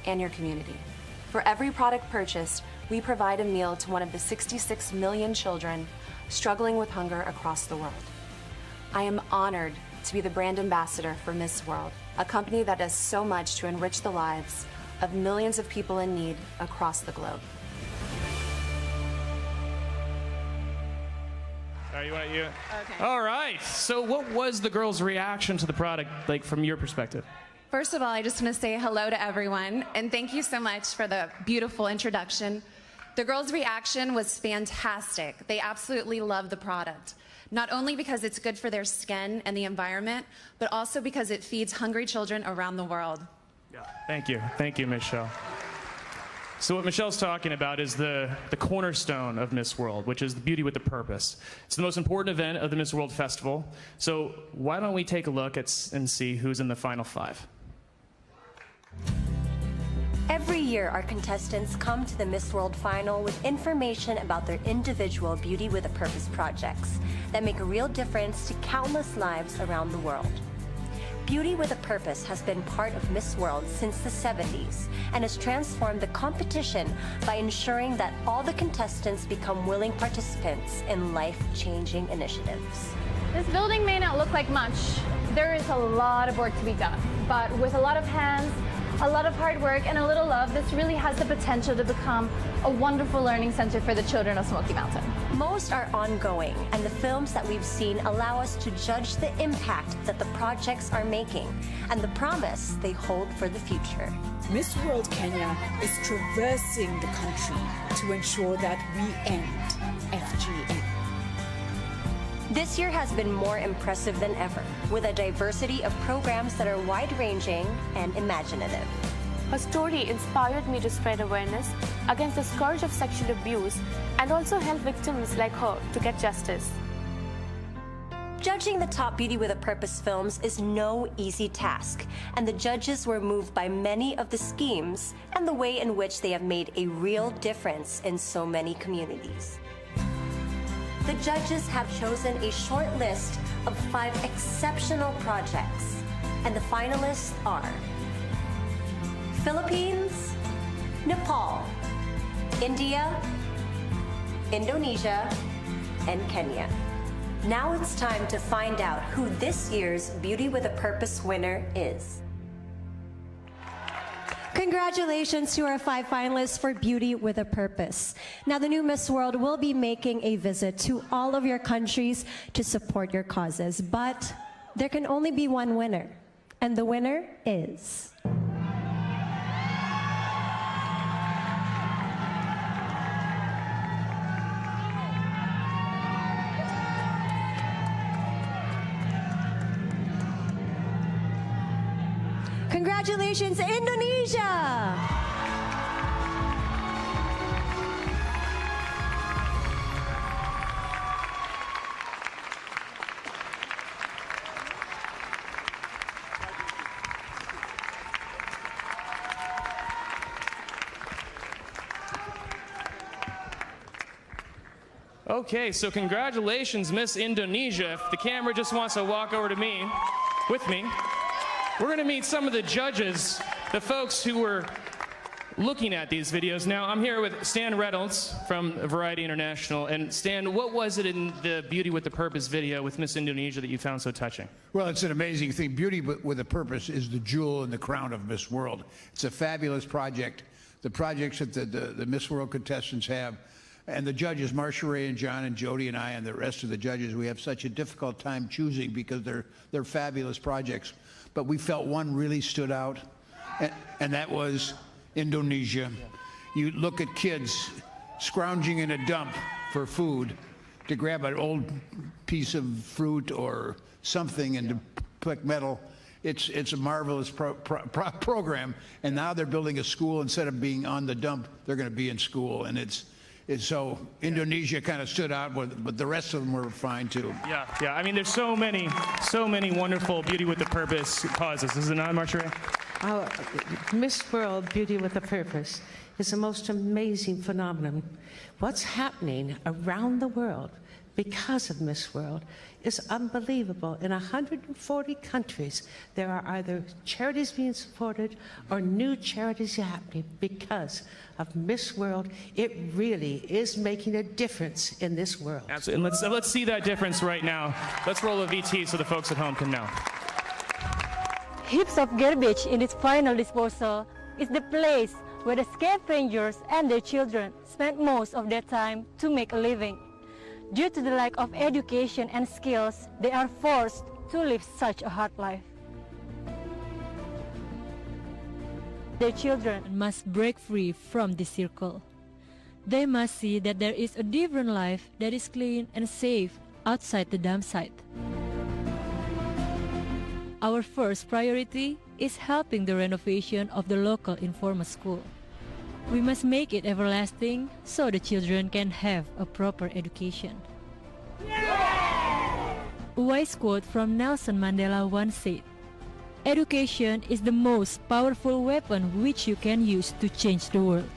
and your community. For every product purchased, we provide a meal to one of the 66 million children struggling with hunger across the world. I am honored to be the brand ambassador for Miss World, a company that does so much to enrich the lives of millions of people in need across the globe. All right, Okay. All right. So what was the girls' reaction to the product, like, from your perspective? First of all, I just want to say hello to everyone, and thank you so much for the beautiful introduction. The girls' reaction was fantastic. They absolutely love the product, not only because it's good for their skin and the environment, but also because it feeds hungry children around the world. Yeah. Thank you, Michelle. So what Michelle's talking about is the cornerstone of Miss World, which is the Beauty with a Purpose. It's the most important event of the Miss World Festival. So why don't we take a look and see who's in the final 5? Every year, our contestants come to the Miss World Final with information about their individual Beauty with a Purpose projects that make a real difference to countless lives around the world. Beauty with a Purpose has been part of Miss World since the 70s and has transformed the competition by ensuring that all the contestants become willing participants in life-changing initiatives. This building may not look like much. There is a lot of work to be done, but with a lot of hands, a lot of hard work, and a little love, this really has the potential to become a wonderful learning center for the children of Smoky Mountain. Most are ongoing, and the films that we've seen allow us to judge the impact that the projects are making and the promise they hold for the future. Miss World Kenya is traversing the country to ensure that we end FGM. This year has been more impressive than ever, with a diversity of programs that are wide-ranging and imaginative. Her story inspired me to spread awareness against the scourge of sexual abuse and also help victims like her to get justice. Judging the top Beauty with a Purpose films is no easy task, and the judges were moved by many of the schemes and the way in which they have made a real difference in so many communities. The judges have chosen a short list of 5 exceptional projects, and the finalists are Philippines, Nepal, India, Indonesia, and Kenya. Now it's time to find out who this year's Beauty with a Purpose winner is. Congratulations to our 5 finalists for Beauty with a Purpose. Now, the new Miss World will be making a visit to all of your countries to support your causes, but there can only be one winner, and the winner is... Congratulations, Indonesia! Okay, so congratulations, Miss Indonesia. If the camera just wants to walk over to me, with me, we're going to meet some of the judges, the folks who were looking at these videos. Now, I'm here with Stan Reynolds from Variety International. And Stan, what was it in the Beauty with a Purpose video with Miss Indonesia that you found so touching? Well, it's an amazing thing. Beauty with a Purpose is the jewel in the crown of Miss World. It's a fabulous project. The projects that the Miss World contestants have, and the judges, Marcia Ray and John and Jody and I and the rest of the judges, we have such a difficult time choosing because they're fabulous projects. But we felt one really stood out, and that was Indonesia. You look at kids scrounging in a dump for food to grab an old piece of fruit or something and to collect metal. It's a marvelous program, and now they're building a school. Instead of being on the dump, they're going to be in school, and it's so Indonesia kind of stood out, but the rest of them were fine too. Yeah. I mean, there's so many wonderful Beauty with a Purpose causes. Is it not, Marcia Ray? Our Miss World Beauty with a Purpose is the most amazing phenomenon. What's happening around the world because of Miss World is unbelievable. In 140 countries, there are either charities being supported or new charities happening because of Miss World. It really is making a difference in this world. Absolutely. And let's see that difference right now. Let's roll a VT so the folks at home can know. Heaps of garbage in its final disposal is the place where the scavengers and their children spend most of their time to make a living. Due to the lack of education and skills, they are forced to live such a hard life. Their children must break free from this circle. They must see that there is a different life that is clean and safe outside the dump site. Our first priority is helping the renovation of the local informal school. We must make it everlasting so the children can have a proper education. A wise quote from Nelson Mandela once said, "Education is the most powerful weapon which you can use to change the world."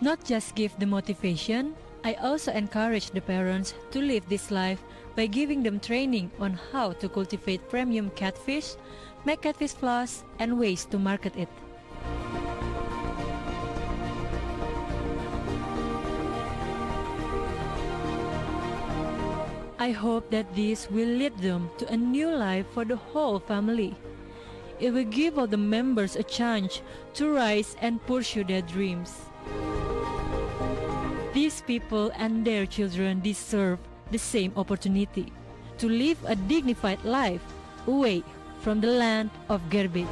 Not just give the motivation, I also encourage the parents to live this life by giving them training on how to cultivate premium catfish, make catfish floss, and ways to market it. I hope that this will lead them to a new life for the whole family. It will give all the members a chance to rise and pursue their dreams. These people and their children deserve the same opportunity to live a dignified life away from the land of garbage.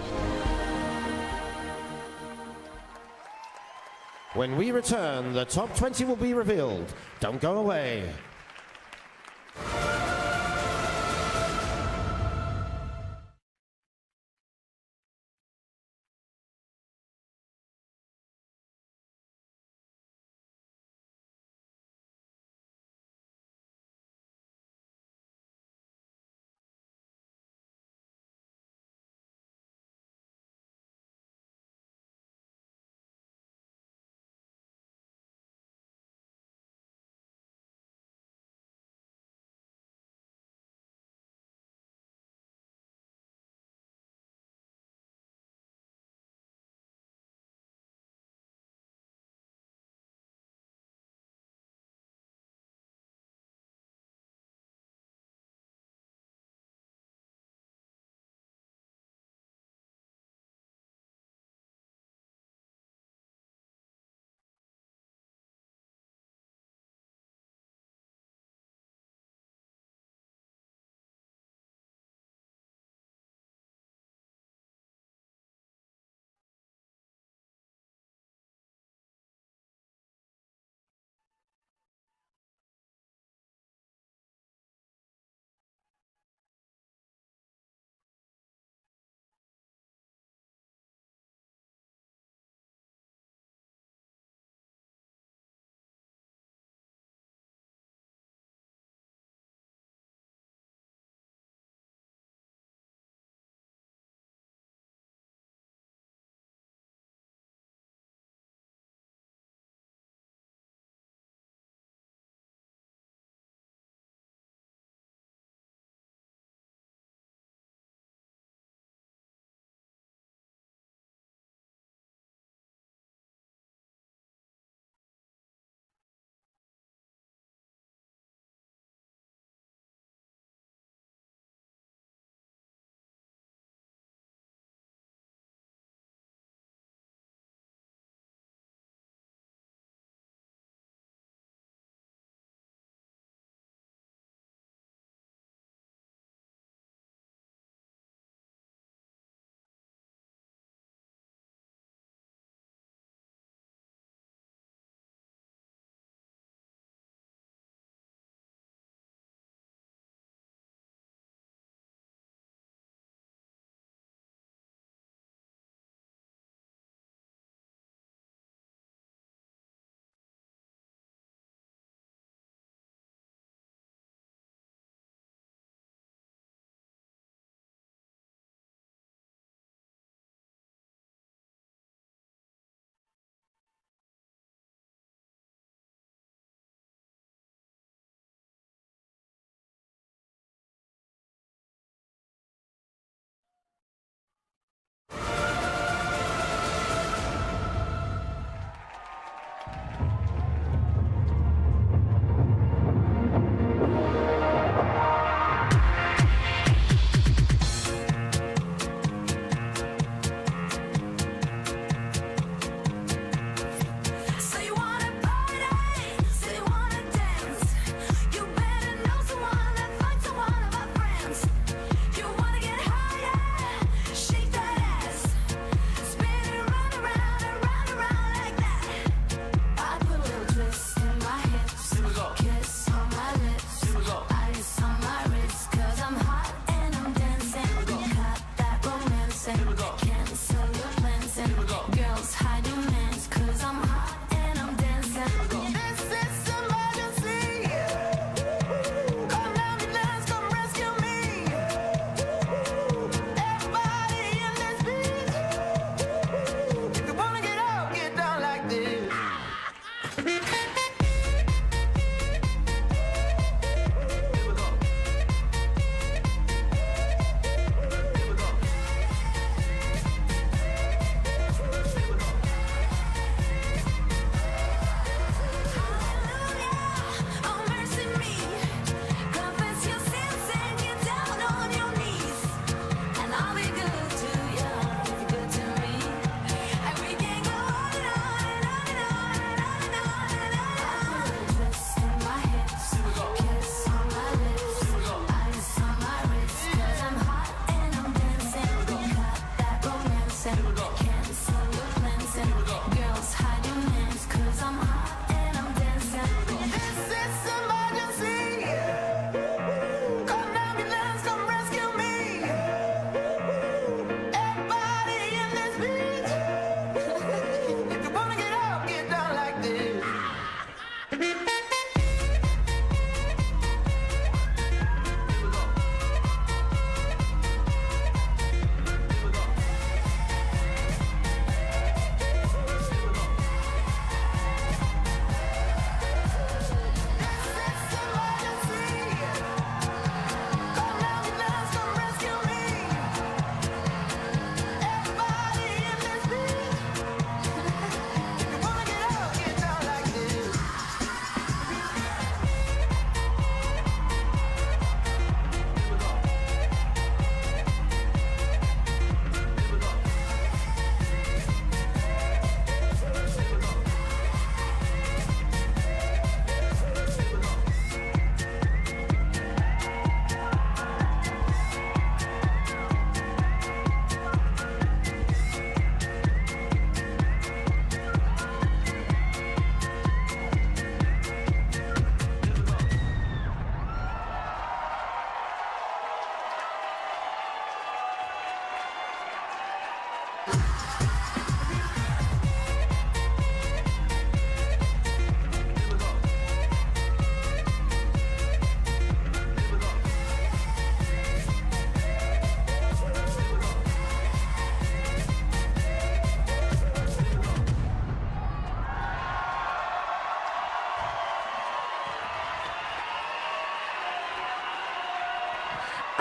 When we return, the top 20 will be revealed. Don't go away.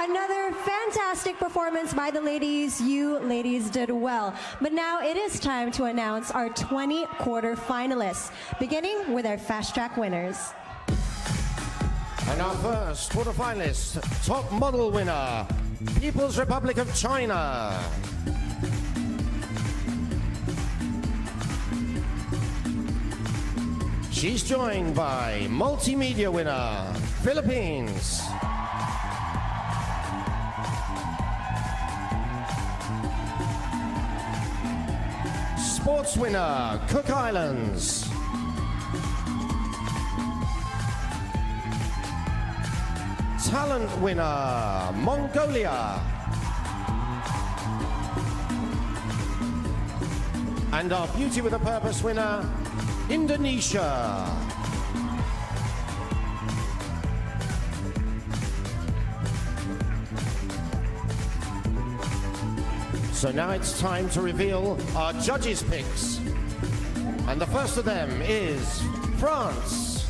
Another fantastic performance by the ladies. You ladies did well. But now it is time to announce our 20 quarterfinalists, beginning with our fast track winners. And our first quarterfinalist, top model winner, People's Republic of China. She's joined by multimedia winner, Philippines. Sports winner, Cook Islands. Talent winner, Mongolia. And our Beauty with a Purpose winner, Indonesia. So now it's time to reveal our judges' picks. And the first of them is France.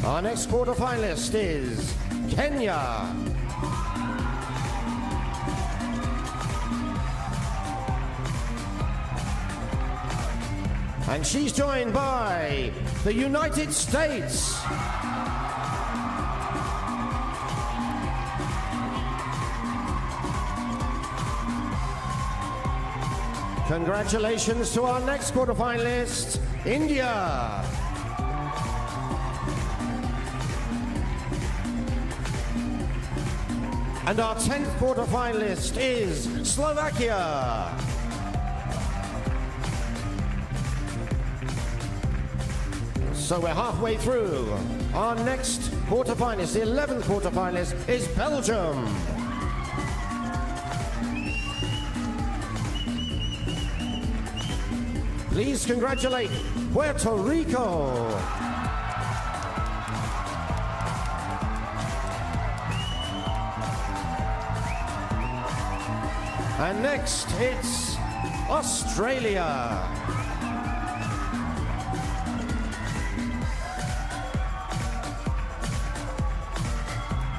Our next quarterfinalist is Kenya. And she's joined by the United States. Congratulations to our next quarterfinalist, India. And our 10th quarterfinalist is Slovakia. So we're halfway through. Our next quarterfinalist, the 11th quarterfinalist, is Belgium. Please congratulate Puerto Rico. And next, it's Australia.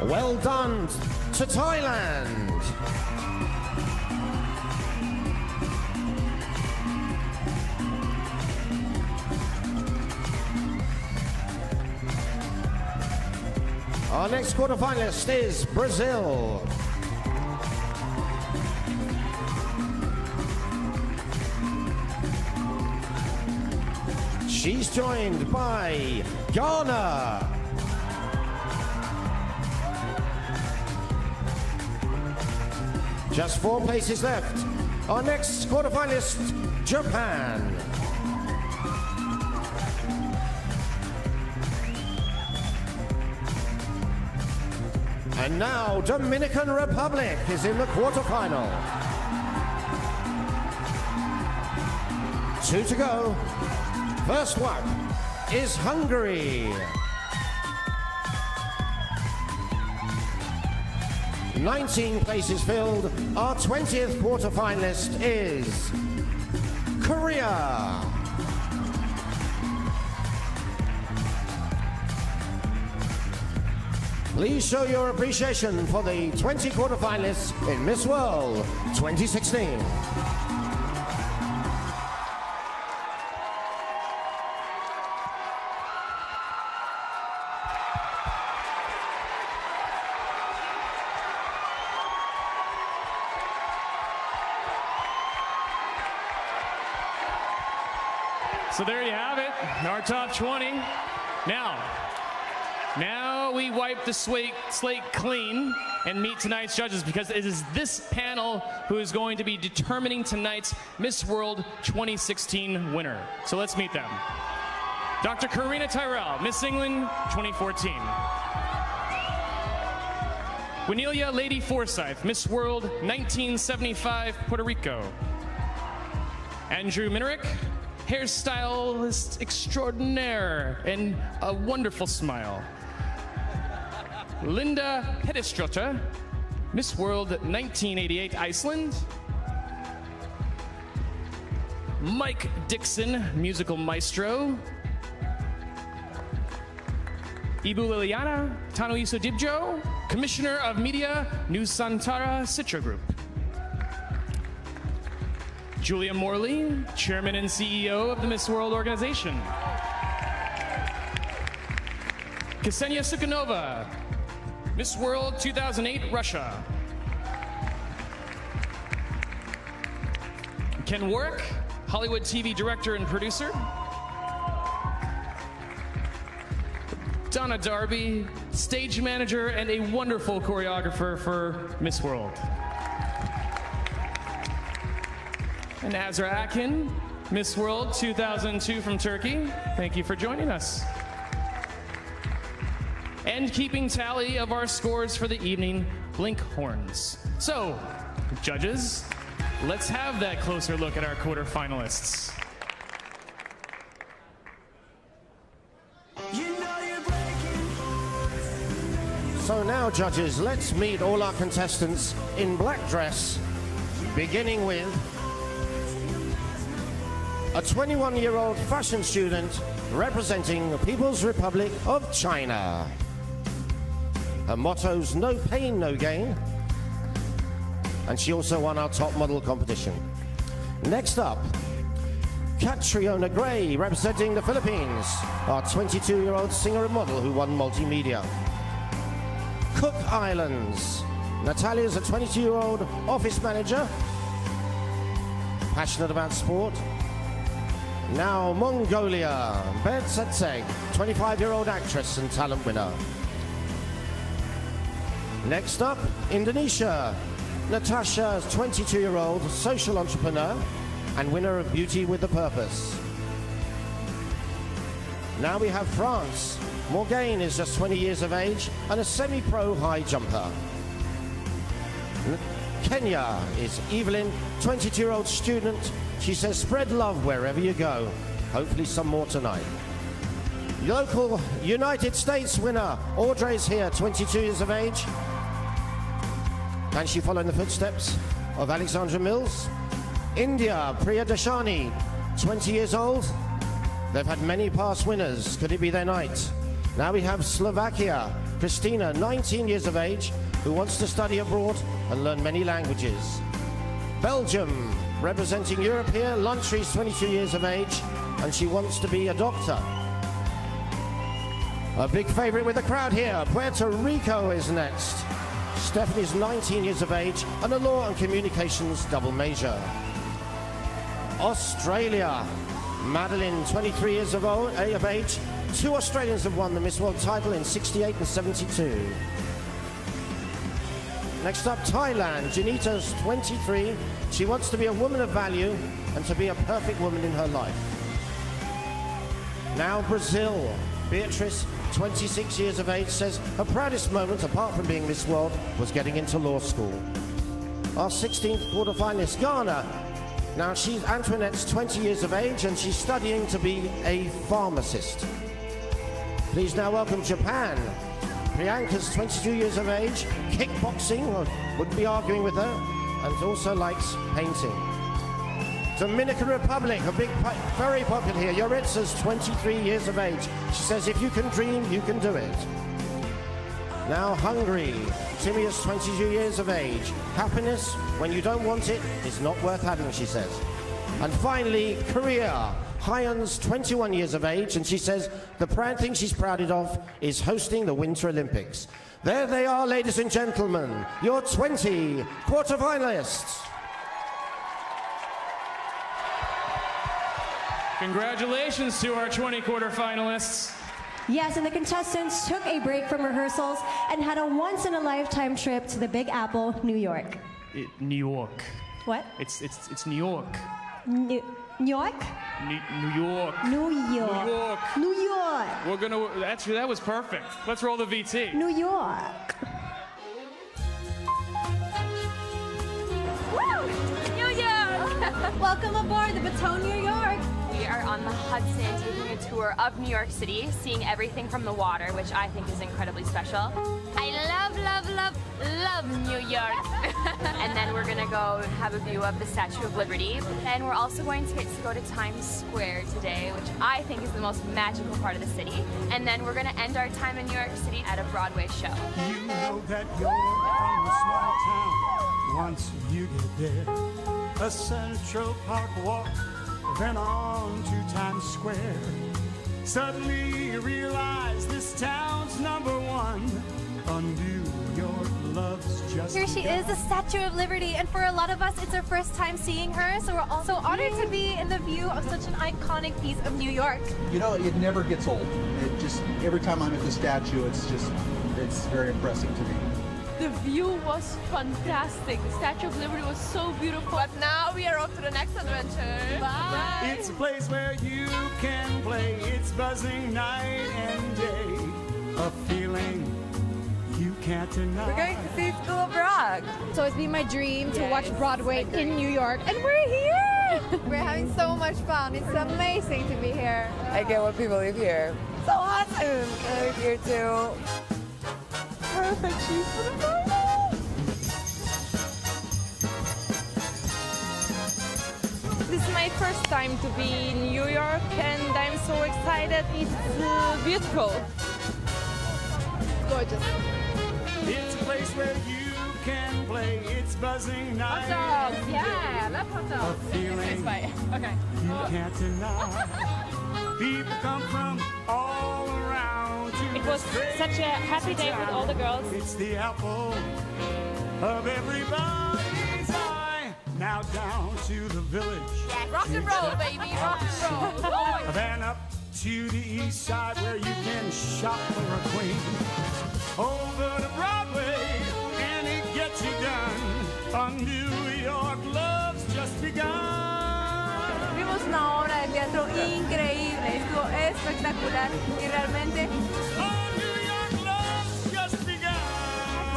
Well done to Thailand. Our next quarterfinalist is Brazil. She's joined by Ghana. Just 4 places left. Our next quarterfinalist, Japan. And now Dominican Republic is in the quarterfinal. 2 to go. First one is Hungary. 19 places filled. Our 20th quarterfinalist is Korea. Please show your appreciation for the 20 quarterfinalists in Miss World 2016. So there you have it, our top 20. Now we wipe the slate clean and meet tonight's judges, because it is this panel who is going to be determining tonight's Miss World 2016 winner. So let's meet them. Dr. Karina Tyrell, Miss England 2014. Winelia Lady Forsyth, Miss World 1975, Puerto Rico. Andrew Minerick, hairstylist extraordinaire and a wonderful smile. Linda Hedestrotter, Miss World 1988, Iceland. Mike Dixon, musical maestro. Ibu Liliana Tanuiso Dibjo, Commissioner of Media, Nusantara Citra Group. Julia Morley, Chairman and CEO of the Miss World organization. Ksenia Sukhanova, Miss World 2008, Russia. Ken Warwick, Hollywood TV director and producer. Donna Darby, stage manager and a wonderful choreographer for Miss World. And Azra Akin, Miss World 2002 from Turkey. Thank you for joining us. And keeping tally of our scores for the evening, Blink Horns. So, judges, let's have that closer look at our quarterfinalists. So now, judges, let's meet all our contestants in black dress, beginning with a 21-year-old fashion student representing the People's Republic of China. Her motto's no pain, no gain. And she also won our top model competition. Next up, Catriona Gray, representing the Philippines, our 22-year-old singer and model who won multimedia. Cook Islands, Natalia's a 22-year-old office manager, passionate about sport. Now Mongolia, Bertsetseg, 25-year-old actress and talent winner. Next up, Indonesia, Natasha's 22-year-old social entrepreneur and winner of Beauty with a Purpose. Now we have France. Morgane is just 20 years of age and a semi-pro high jumper. Kenya is Evelyn, 22-year-old student. She says, spread love wherever you go. Hopefully some more tonight. Local United States winner, Audrey's here, 22 years of age. Can she follow in the footsteps of Alexandra Mills? India, Priya Dashani, 20 years old. They've had many past winners. Could it be their night? Now we have Slovakia, Christina, 19 years of age, who wants to study abroad and learn many languages. Belgium, representing Europe here, Luntry's 22 years of age, and she wants to be a doctor. A big favorite with the crowd here, Puerto Rico is next. Stephanie's 19 years of age and a law and communications double major. Australia, Madeline, 23 years of age. Two Australians have won the Miss World title in 68 and 72. Next up, Thailand. Janita's 23. She wants to be a woman of value and to be a perfect woman in her life. Now Brazil. Beatrice, 26 years of age, says her proudest moment, apart from being Miss World, was getting into law school. Our 16th quarterfinalist, Ghana. Now she's Antoinette's 20 years of age and she's studying to be a pharmacist. Please now welcome Japan. Priyanka's 22 years of age, kickboxing, wouldn't be arguing with her, and also likes painting. Dominican Republic, very popular here. Yoritza's 23 years of age. She says, if you can dream, you can do it. Now Hungary, Timia's 22 years of age. Happiness, when you don't want it, is not worth having, she says. And finally, Korea. Hyun's 21 years of age, and she says the proud thing she's proud of is hosting the Winter Olympics. There they are, ladies and gentlemen, your 20 quarterfinalists. Congratulations to our 20 quarterfinalists. Yes, and the contestants took a break from rehearsals and had a once-in-a-lifetime trip to the Big Apple, New York. New York. What? It's New York. New York? New York. New York. New York. New York. We're gonna. That was perfect. Let's roll the VT. New York. Welcome aboard the Baton, New York. We are on the Hudson taking a tour of New York City, seeing everything from the water, which I think is incredibly special. I love, love, love, love New York. And then we're gonna go have a view of the Statue of Liberty. And we're also going to get to go to Times Square today, which I think is the most magical part of the city. And then we're gonna end our time in New York City at a Broadway show. You know that you're from a small town. Once you get there, a Central Park walk, then on to Times Square. Suddenly you realize this town's #1. On New York love's just Here she is, the Statue of Liberty, and for a lot of us, it's our first time seeing her, so we're also honored to be in the view of such an iconic piece of New York. You know, it never gets old. It just, every time I'm at the statue, it's very impressive to me. The view was fantastic. The Statue of Liberty was so beautiful. But now we are off to the next adventure. Bye. It's a place where you can play. It's buzzing night and day. A feeling you can't deny. We're going to see School of Rock. So it's been my dream to watch Broadway in New York, and we're here! We're having so much fun. It's amazing to be here. I get what people live here. So awesome. I live here too. Perfect cheese for the party! This is my first time to be in New York, and I'm so excited. It's beautiful. Gorgeous. It's a place where you can play. It's buzzing night. Hot dogs, yeah, I love hot dogs. A feeling Okay. you can't deny. People come from all around to It was such a happy day with all the girls. It's the apple of everybody's eye. Now down to the village. Rock and roll, baby, rock and roll. Then up to the east side where you can shop for a queen. Over to Broadway and it gets you done. On New York love's just begun. Vimos una obra de teatro increíble, estuvo espectacular y realmente...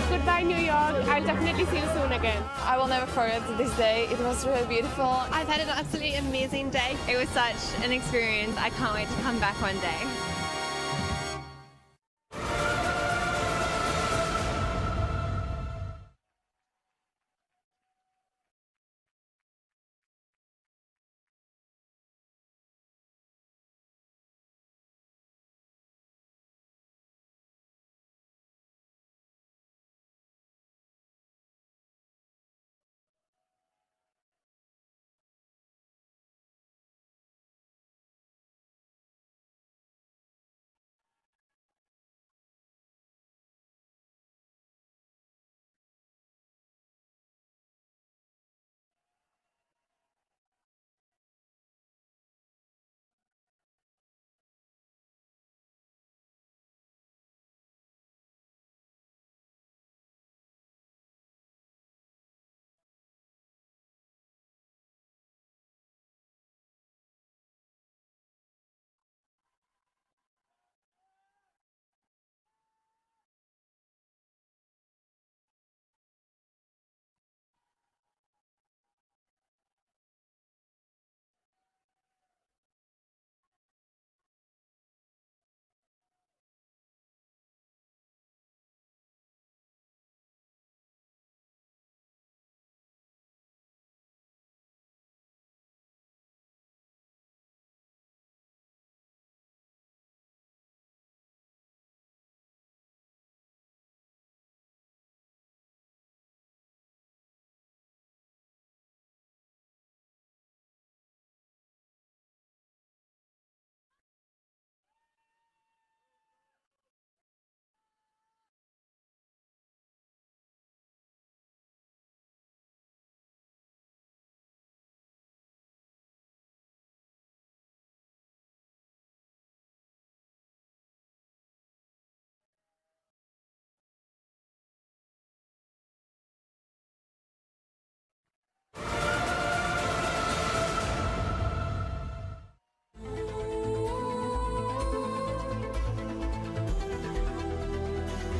Goodbye, New York. I'll definitely see you soon again. I will never forget this day. It was really beautiful. I've had an absolutely amazing day. It was such an experience. I can't wait to come back one day.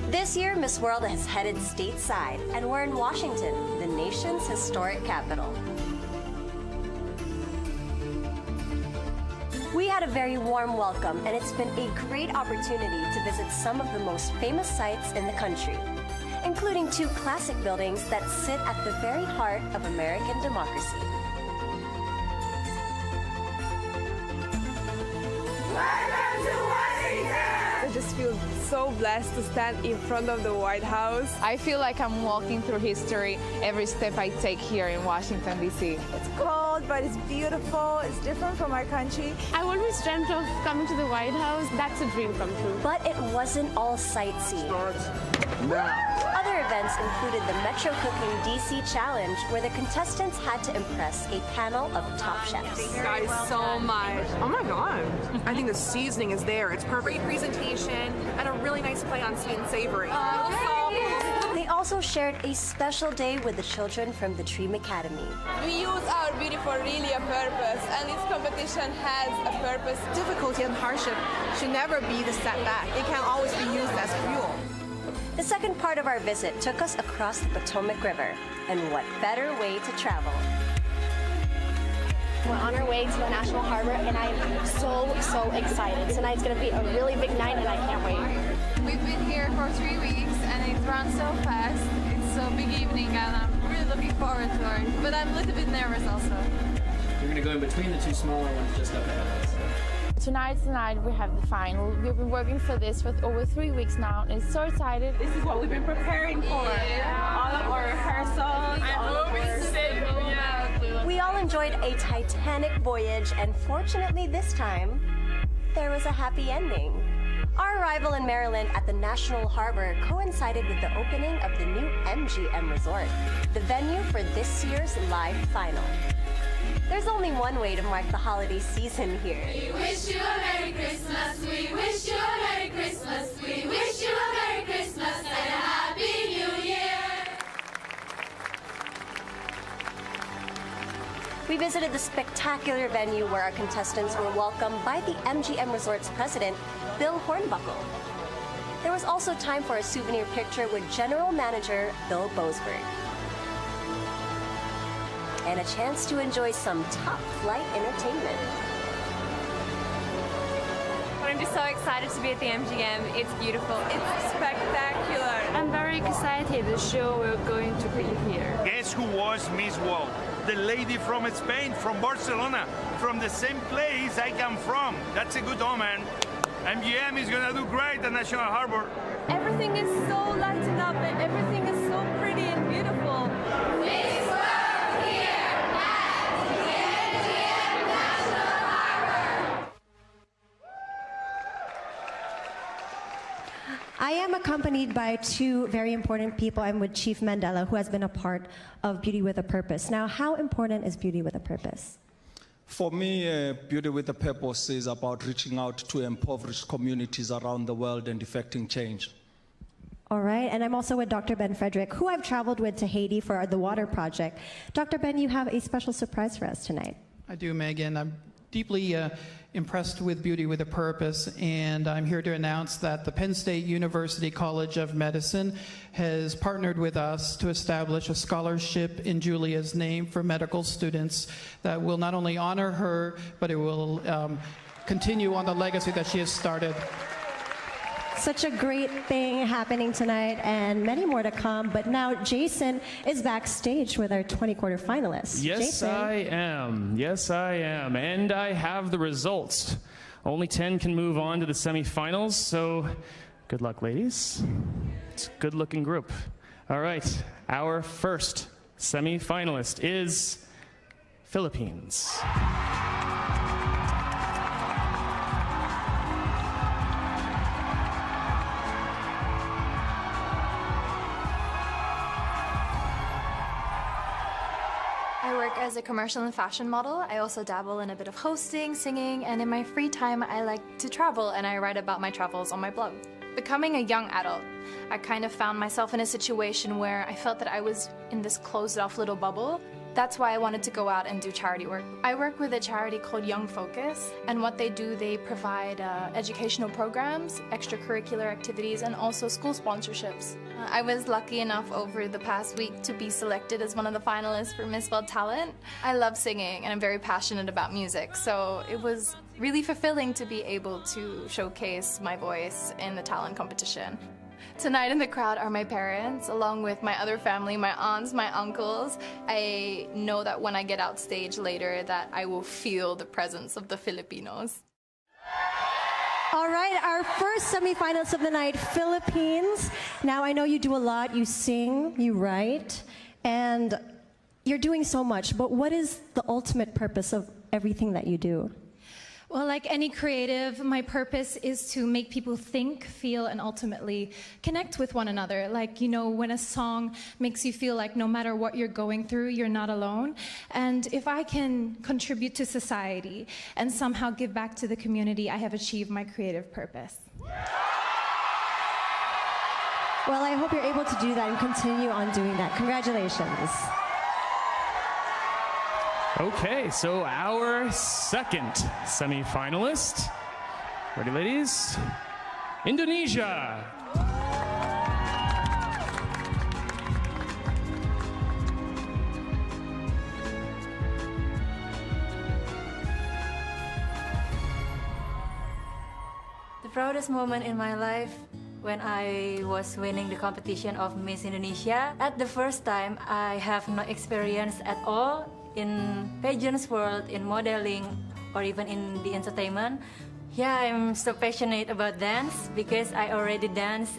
This year, Miss World has headed stateside, and we're in Washington, the nation's historic capital. had a very warm welcome, and it's been a great opportunity to visit some of the most famous sites in the country, including 2 classic buildings that sit at the very heart of American democracy. I just feel so blessed to stand in front of the White House. I feel like I'm walking through history every step I take here in Washington, D.C. It's cold, but it's beautiful. It's different from our country. I always dreamt of coming to the White House. That's a dream come true. But it wasn't all sightseeing. Other events included the Metro Cooking DC Challenge, where the contestants had to impress a panel of top chefs. Thank you guys so much. Oh my God. I think the seasoning is there. It's perfect. Great presentation and a really nice play on sweet and savory. They also shared a special day with the children from the Dream Academy. We use our beauty for really a purpose, and this competition has a purpose. Difficulty and hardship should never be the setback. It can always be used as fuel. The second part of our visit took us across the Potomac River, and what better way to travel? We're on our way to the National Harbor, and I am so excited. Tonight's going to be a really big night, and I can't wait. We've been here for 3 weeks, and it runs so fast. It's a big evening, and I'm really looking forward to it. But I'm a little bit nervous also. We're going to go in between the 2 smaller ones just up ahead of us. Tonight we have the final. We've been working for this for over 3 weeks now, and it's so excited. This is what we've been preparing for. All of our rehearsals. We all enjoyed a titanic voyage, and fortunately this time, there was a happy ending. Our arrival in Maryland at the National Harbor coincided with the opening of the new MGM Resort, the venue for this year's live final. There's only one way to mark the holiday season here. We wish you a Merry Christmas. We wish you a Merry Christmas. We wish you a Merry Christmas and a Happy New Year. We visited the spectacular venue where our contestants were welcomed by the MGM Resort's president, Bill Hornbuckle. There was also time for a souvenir picture with General Manager Bill Boasberg, and a chance to enjoy some top-flight entertainment. I'm just so excited to be at the MGM. It's beautiful. It's spectacular. I'm very excited the show we're going to be here. Guess who was Miss World? The lady from Spain, from Barcelona, from the same place I come from. That's a good omen. MGM is gonna do great at National Harbor. Everything is so lighted up and everything is so pretty and beautiful. Miss World here at the MGM National Harbor. I am accompanied by 2 very important people. I'm with Chief Mandela, who has been a part of Beauty with a Purpose. Now, how important is Beauty with a Purpose? For me, Beauty with a Purpose is about reaching out to impoverished communities around the world and effecting change. All right, and I'm also with Dr. Ben Frederick, who I've traveled with to Haiti for the Water Project. Dr. Ben, you have a special surprise for us tonight. I do, Megan. I'm deeply impressed with Beauty with a Purpose, and I'm here to announce that the Penn State University College of Medicine has partnered with us to establish a scholarship in Julia's name for medical students that will not only honor her, but it will continue on the legacy that she has started. Such a great thing happening tonight, and many more to come. But now Jason is backstage with our 20 quarterfinalists. Yes, Jason. I am. Yes, I am. And I have the results. Only 10 can move on to the semifinals, so good luck, ladies. It's a good-looking group. All right, our first semifinalist is Philippines. As a commercial and fashion model, I also dabble in a bit of hosting, singing, and in my free time I like to travel, and I write about my travels on my blog. Becoming a young adult, I kind of found myself in a situation where I felt that I was in this closed-off little bubble, That's why I wanted to go out and do charity work. I work with a charity called Young Focus, and what they do, they provide educational programs, extracurricular activities, and also school sponsorships. I was lucky enough over the past week to be selected as one of the finalists for Miss World Talent. I love singing, and I'm very passionate about music, so it was really fulfilling to be able to showcase my voice in the talent competition. Tonight in the crowd are my parents, along with my other family, my aunts, my uncles. I know that when I get out stage later that I will feel the presence of the Filipinos. All right, our first semifinals of the night, Philippines. Now, I know you do a lot. You sing, you write, and you're doing so much. But what is the ultimate purpose of everything that you do? Well, like any creative, my purpose is to make people think, feel, and ultimately connect with one another. Like, you know, when a song makes you feel like no matter what you're going through, you're not alone. And if I can contribute to society and somehow give back to the community, I have achieved my creative purpose. Well, I hope you're able to do that and continue on doing that. Congratulations. Okay, so our second semi-finalist. Ready, ladies? Indonesia. The proudest moment in my life when I was winning the competition of Miss Indonesia. At the first time, I have no experience at all in pageants world, in modeling, or even in the entertainment. Yeah, I'm so passionate about dance because I already danced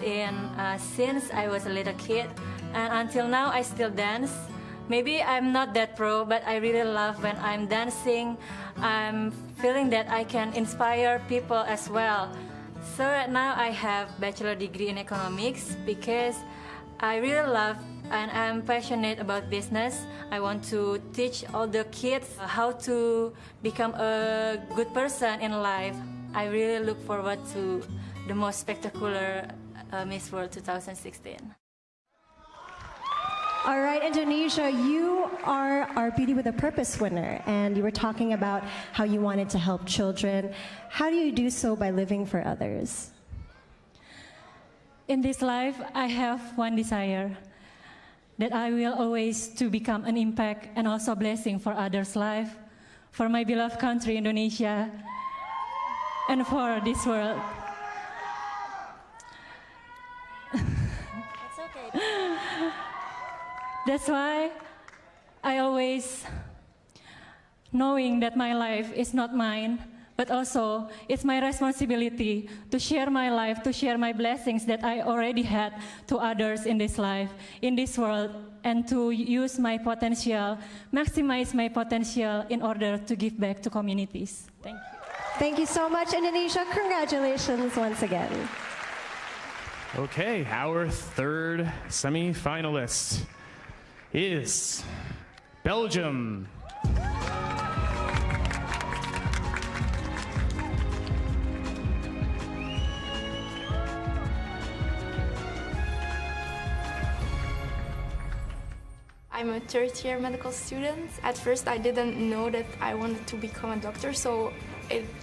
since I was a little kid, and until now I still dance. Maybe I'm not that pro, but I really love when I'm dancing. I'm feeling that I can inspire people as well. So right now I have bachelor degree in economics because I really love and I'm passionate about business. I want to teach all the kids how to become a good person in life. I really look forward to the most spectacular Miss World 2016. All right, Indonesia, you are our Beauty with a Purpose winner, and you were talking about how you wanted to help children. How do you do so by living for others? In this life, I have one desire, that I will always to become an impact and also a blessing for others' life, for my beloved country, Indonesia, and for this world. It's okay. That's why I always, knowing that my life is not mine, but also it's my responsibility to share my life, to share my blessings that I already had to others in this life, in this world, and to use my potential, maximize my potential in order to give back to communities. Thank you. Thank you so much, Indonesia. Congratulations once again. Okay, our third semi-finalist is Belgium. I'm a third-year medical student. At first, I didn't know that I wanted to become a doctor, so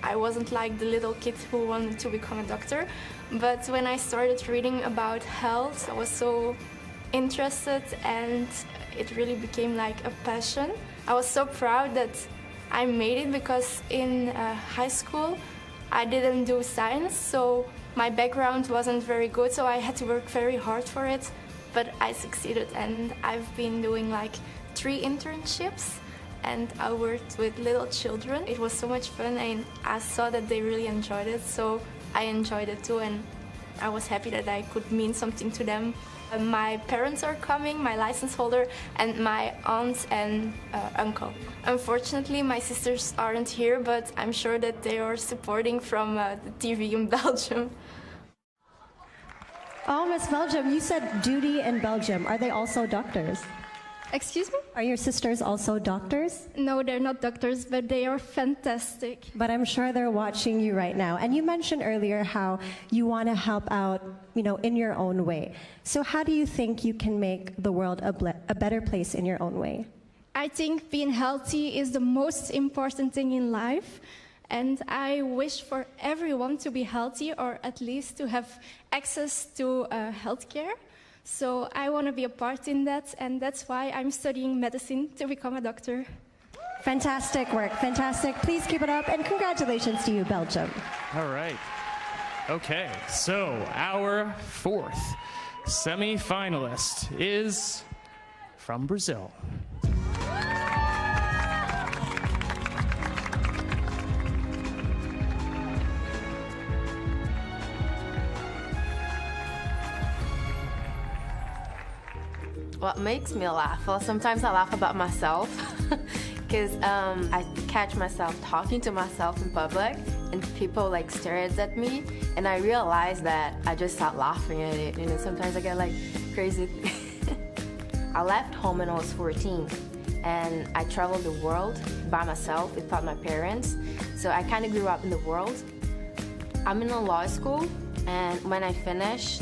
I wasn't like the little kid who wanted to become a doctor. But when I started reading about health, I was so interested, and it really became like a passion. I was so proud that I made it because in high school, I didn't do science, so my background wasn't very good, so I had to work very hard for it. But I succeeded, and I've been doing like 3 internships, and I worked with little children. It was so much fun, and I saw that they really enjoyed it, so I enjoyed it too, and I was happy that I could mean something to them. My parents are coming, my license holder, and my aunt and uncle. Unfortunately, my sisters aren't here, but I'm sure that they are supporting from the TV in Belgium. Oh, Miss Belgium, you said duty in Belgium. Are they also doctors? Excuse me? Are your sisters also doctors? No, they're not doctors, but they are fantastic. But I'm sure they're watching you right now. And you mentioned earlier how you want to help out, in your own way. So how do you think you can make the world a better place in your own way? I think being healthy is the most important thing in life. And I wish for everyone to be healthy, or at least to have access to healthcare. So I want to be a part in that, and that's why I'm studying medicine to become a doctor. Fantastic work, fantastic. Please keep it up, and congratulations to you, Belgium. All right. Okay, so our fourth semi-finalist is from Brazil. What makes me laugh? Well, sometimes I laugh about myself because I catch myself talking to myself in public and people like stares at me, and I realize that I just start laughing at it. You know, sometimes I get like crazy. I left home when I was 14 and I traveled the world by myself without my parents. So I kind of grew up in the world. I'm in a law school, and when I finish,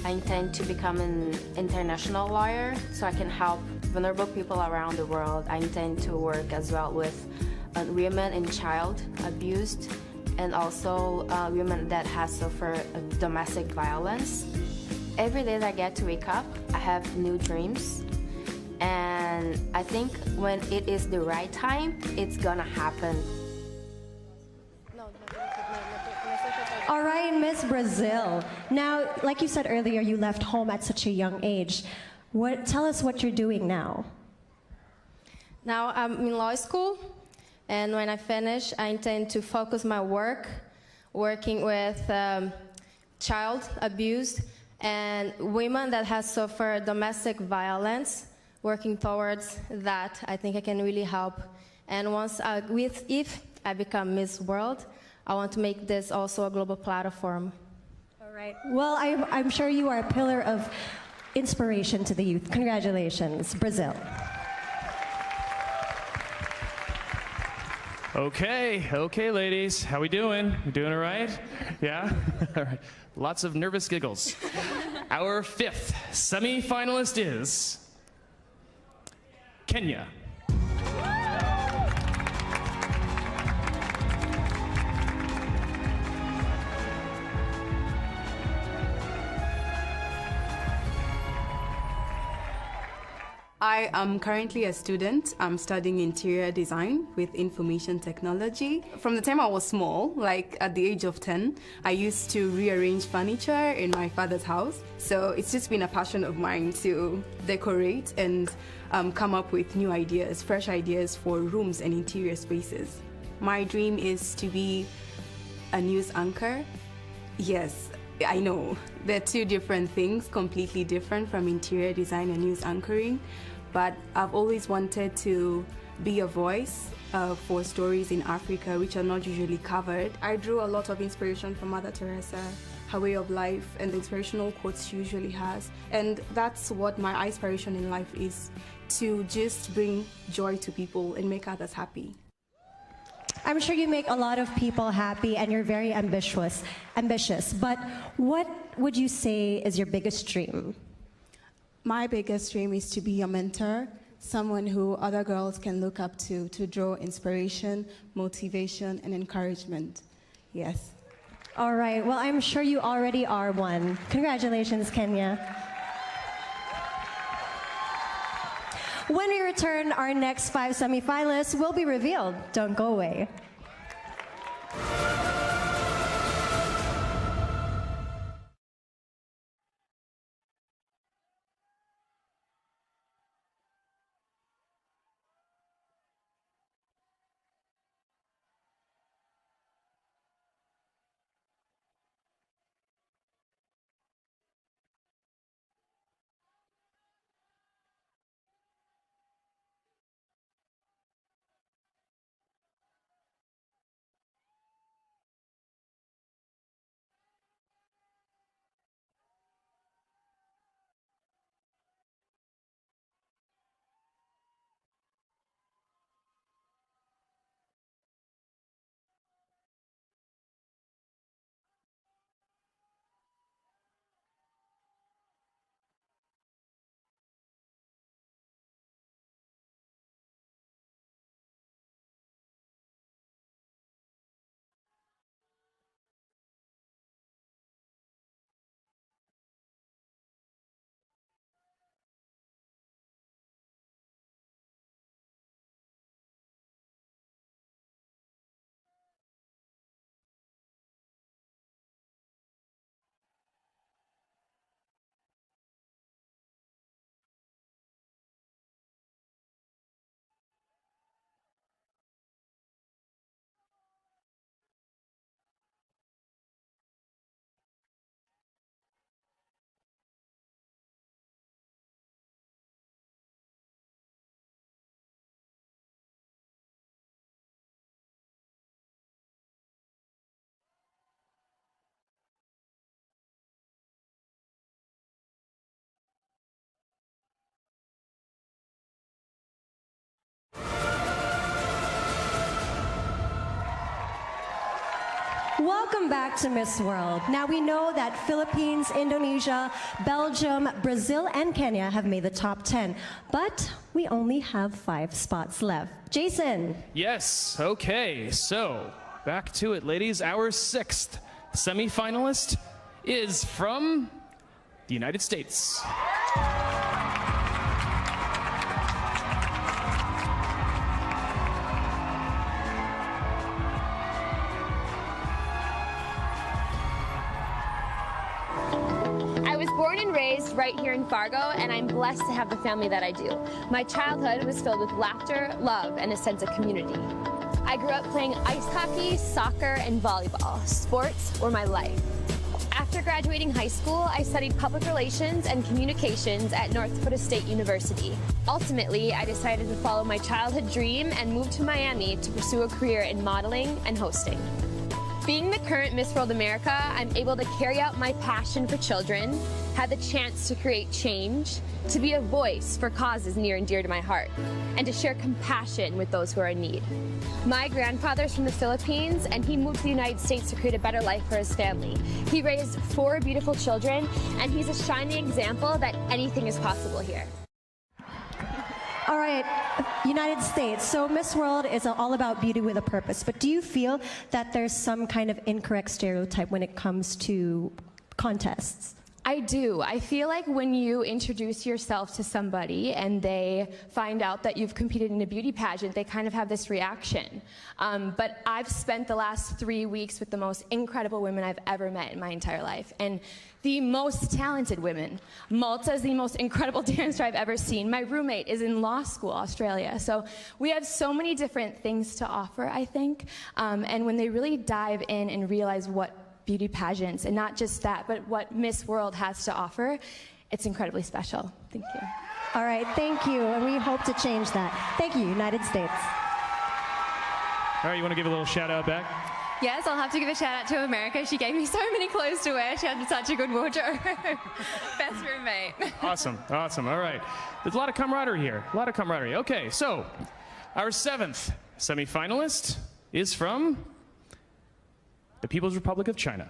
I intend to become an international lawyer so I can help vulnerable people around the world. I intend to work as well with women and child abused, and also women that have suffered domestic violence. Every day that I get to wake up, I have new dreams. And I think when it is the right time, it's gonna happen. All right, Miss Brazil. Now, like you said earlier, you left home at such a young age. Tell us what you're doing now. Now I'm in law school, and when I finish, I intend to focus my work working with child abuse and women that have suffered domestic violence, working towards that. I think I can really help. And if I become Miss World, I want to make this also a global platform. All right. Well, I'm sure you are a pillar of inspiration to the youth. Congratulations, Brazil. Okay, ladies. How we doing? We doing all right? Yeah? All right. Lots of nervous giggles. Our fifth semi-finalist is Kenya. I am currently a student. I'm studying interior design with information technology. From the time I was small, like at the age of 10, I used to rearrange furniture in my father's house. So it's just been a passion of mine to decorate and come up with new ideas, fresh ideas for rooms and interior spaces. My dream is to be a news anchor. Yes, I know. They're two different things, completely different from interior design and news anchoring. But I've always wanted to be a voice for stories in Africa which are not usually covered. I drew a lot of inspiration from Mother Teresa, her way of life, and the inspirational quotes she usually has. And that's what my inspiration in life is, to just bring joy to people and make others happy. I'm sure you make a lot of people happy and you're very ambitious. But what would you say is your biggest dream? My biggest dream is to be a mentor, someone who other girls can look up to draw inspiration, motivation, and encouragement. Yes. All right. Well, I'm sure you already are one. Congratulations, Kenya. When we return, our next 5 semi-finalists will be revealed. Don't go away. welcome back to Miss World. Now we know that Philippines, Indonesia, Belgium, Brazil, and Kenya have made the top 10, but we only have 5 spots left. Jason. Yes, okay, so back to it, ladies. Our 6th semifinalist is from the United States. Born and raised right here in Fargo, and I'm blessed to have the family that I do. My childhood was filled with laughter, love, and a sense of community. I grew up playing ice hockey, soccer, and volleyball. Sports were my life. After graduating high school, I studied public relations and communications at North Dakota State University. Ultimately, I decided to follow my childhood dream and moved to Miami to pursue a career in modeling and hosting. Being the current Miss World America, I'm able to carry out my passion for children, have the chance to create change, to be a voice for causes near and dear to my heart, and to share compassion with those who are in need. My grandfather's from the Philippines, and he moved to the United States to create a better life for his family. He raised 4 beautiful children, and he's a shining example that anything is possible here. All right, United States. So Miss World is all about beauty with a purpose, but do you feel that there's some kind of incorrect stereotype when it comes to contests? I do. I feel like when you introduce yourself to somebody and they find out that you've competed in a beauty pageant, they kind of have this reaction. But I've spent the last 3 weeks with the most incredible women I've ever met in my entire life, and the most talented women. Malta is the most incredible dancer I've ever seen. My roommate is in law school, Australia. So we have so many different things to offer, I think. And when they really dive in and realize what beauty pageants, and not just that, but what Miss World has to offer, it's incredibly special. Thank you. All right, thank you, and we hope to change that. Thank you, United States. All right, you want to give a little shout out back? Yes, I'll have to give a shout out to America. She gave me so many clothes to wear. She had such a good wardrobe. Best roommate. Awesome, awesome. All right. There's a lot of camaraderie here. A lot of camaraderie. Okay, so our 7th semifinalist is from the People's Republic of China.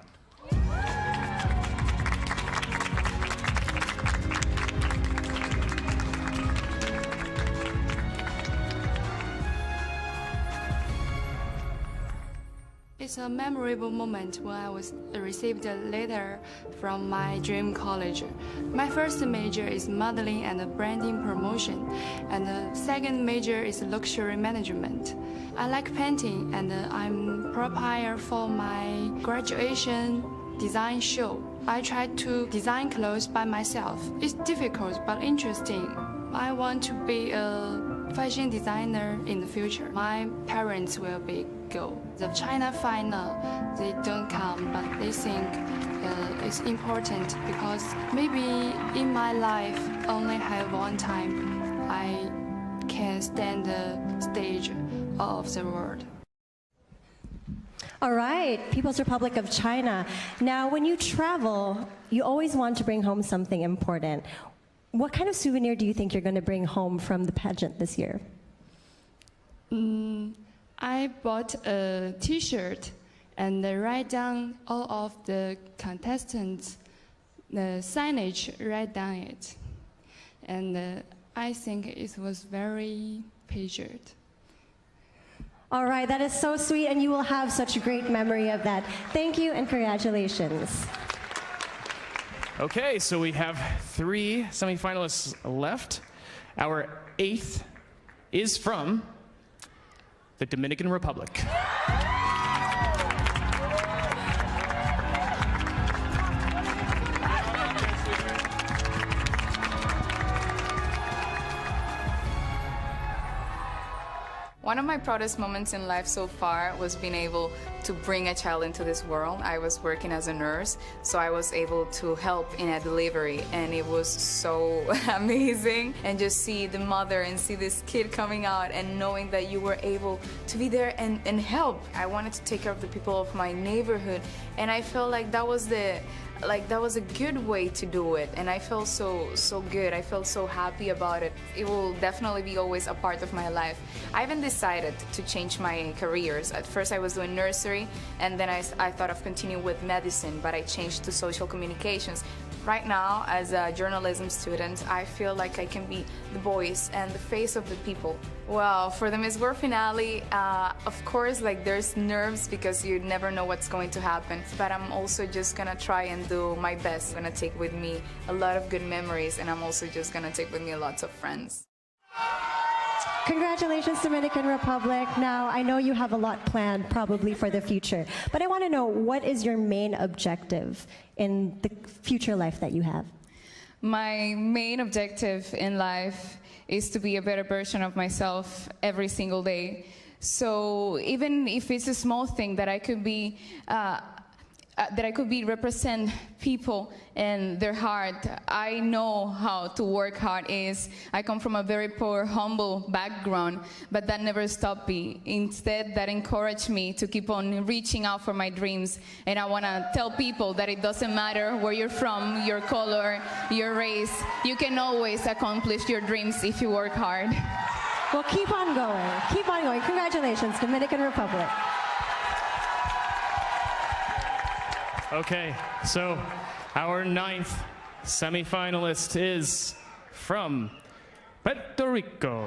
It's a memorable moment when I received a letter from my dream college. My first major is modeling and branding promotion, and the second major is luxury management. I like painting, and I'm prepared for my graduation design show. I try to design clothes by myself. It's difficult but interesting. I want to be a fashion designer in the future. My parents will be go. The China final, they don't come, but they think it's important because maybe in my life only have one time I can stand the stage of the world. All right, People's Republic of China. Now, when you travel, you always want to bring home something important. What kind of souvenir do you think you're going to bring home from the pageant this year? I bought a T-shirt and write down all of the contestants, the signage right down it. And I think it was very pleasured. All right, that is so sweet, and you will have such a great memory of that. Thank you and congratulations. Okay, so we have 3 semifinalists left. Our 8th is from the Dominican Republic. One of my proudest moments in life so far was being able to bring a child into this world. I was working as a nurse, so I was able to help in a delivery, and it was so amazing. And just see the mother and see this kid coming out and knowing that you were able to be there and help. I wanted to take care of the people of my neighborhood, and I felt like that was the like that was a good way to do it, and I felt so good. I felt so happy about it. It will definitely be always a part of my life. I haven't decided to change my careers. At first I was doing nursery, and then I thought of continuing with medicine, but I changed to social communications. Right now, as a journalism student, I feel like I can be the voice and the face of the people. Well, for the Miss World finale, of course, like there's nerves because you never know what's going to happen. But I'm also just gonna try and do my best. I'm gonna take with me a lot of good memories, and I'm also just gonna take with me lots of friends. Congratulations, Dominican Republic. Now, I know you have a lot planned probably for the future, but I want to know, what is your main objective in the future life that you have? My main objective in life is to be a better version of myself every single day. So even if it's a small thing that I could be represent people and their heart. I know how to work hard is. I come from a very poor, humble background, but that never stopped me. Instead, that encouraged me to keep on reaching out for my dreams. And I want to tell people that it doesn't matter where you're from, your color, your race. You can always accomplish your dreams if you work hard. Well, keep on going. Keep on going. Congratulations, Dominican Republic. Okay, so our 9th semifinalist is from Puerto Rico.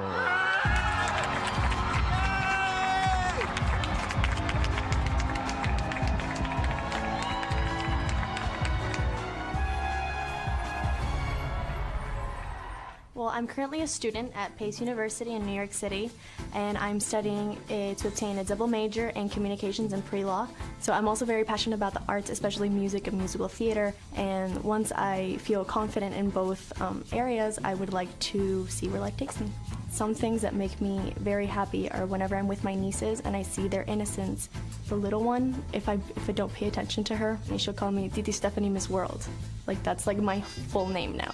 Well, I'm currently a student at Pace University in New York City, and I'm studying to obtain a double major in communications and pre-law. So I'm also very passionate about the arts, especially music and musical theater, and once I feel confident in both areas, I would like to see where life takes me. Some things that make me very happy are whenever I'm with my nieces and I see their innocence. The little one, if I don't pay attention to her, she'll call me Titi Stephanie Miss World. Like, that's like my full name now.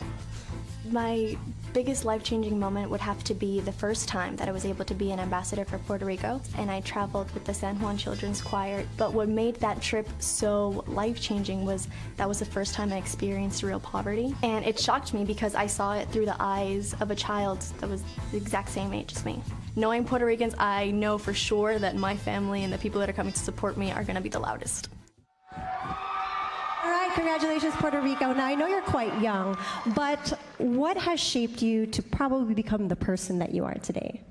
My biggest life-changing moment would have to be the first time that I was able to be an ambassador for Puerto Rico, and I traveled with the San Juan Children's Choir. But what made that trip so life-changing was that was the first time I experienced real poverty, and it shocked me because I saw it through the eyes of a child that was the exact same age as me. Knowing Puerto Ricans, I know for sure that my family and the people that are coming to support me are going to be the loudest. All right, congratulations, Puerto Rico. Now, I know you're quite young, but what has shaped you to probably become the person that you are today?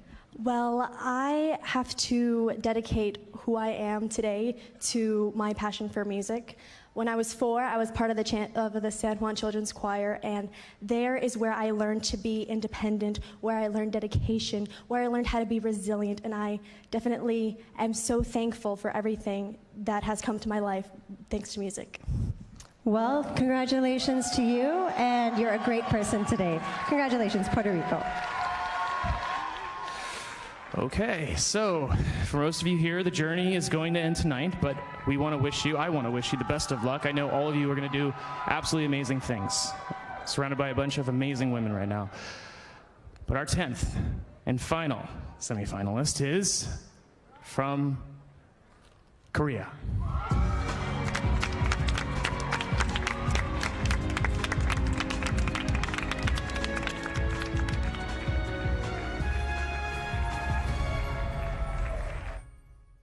Well, I have to dedicate who I am today to my passion for music. When I was 4, I was part of the San Juan Children's Choir, and there is where I learned to be independent, where I learned dedication, where I learned how to be resilient, and I definitely am so thankful for everything that has come to my life thanks to music. Well, congratulations to you, and you're a great person today. Congratulations, Puerto Rico. Okay, so for most of you here, the journey is going to end tonight, but I want to wish you the best of luck. I know all of you are going to do absolutely amazing things. Surrounded by a bunch of amazing women right now. But our 10th and final semifinalist is from Korea.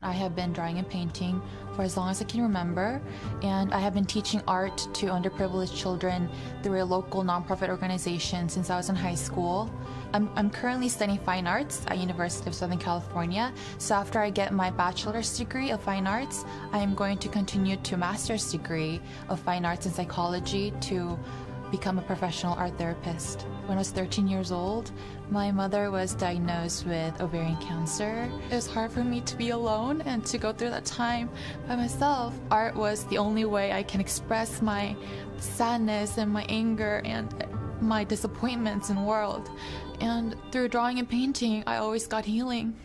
I have been drawing and painting for as long as I can remember, and I have been teaching art to underprivileged children through a local nonprofit organization since I was in high school. I'm currently studying fine arts at University of Southern California, so after I get my bachelor's degree of fine arts, I am going to continue to a master's degree of fine arts and psychology to become a professional art therapist. When I was 13 years old, my mother was diagnosed with ovarian cancer. It was hard for me to be alone and to go through that time by myself. Art was the only way I can express my sadness and my anger and my disappointments in the world. And through drawing and painting, I always got healing.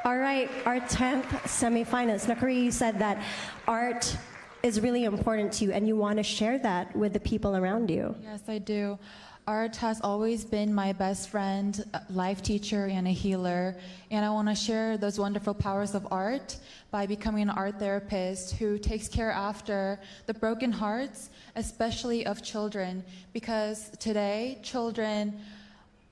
All right, our 10th semifinalist. Now, Korea, you said that art is really important to you, and you want to share that with the people around you. Yes, I do. Art has always been my best friend, life teacher, and a healer. And I want to share those wonderful powers of art by becoming an art therapist who takes care after the broken hearts, especially of children. Because today, children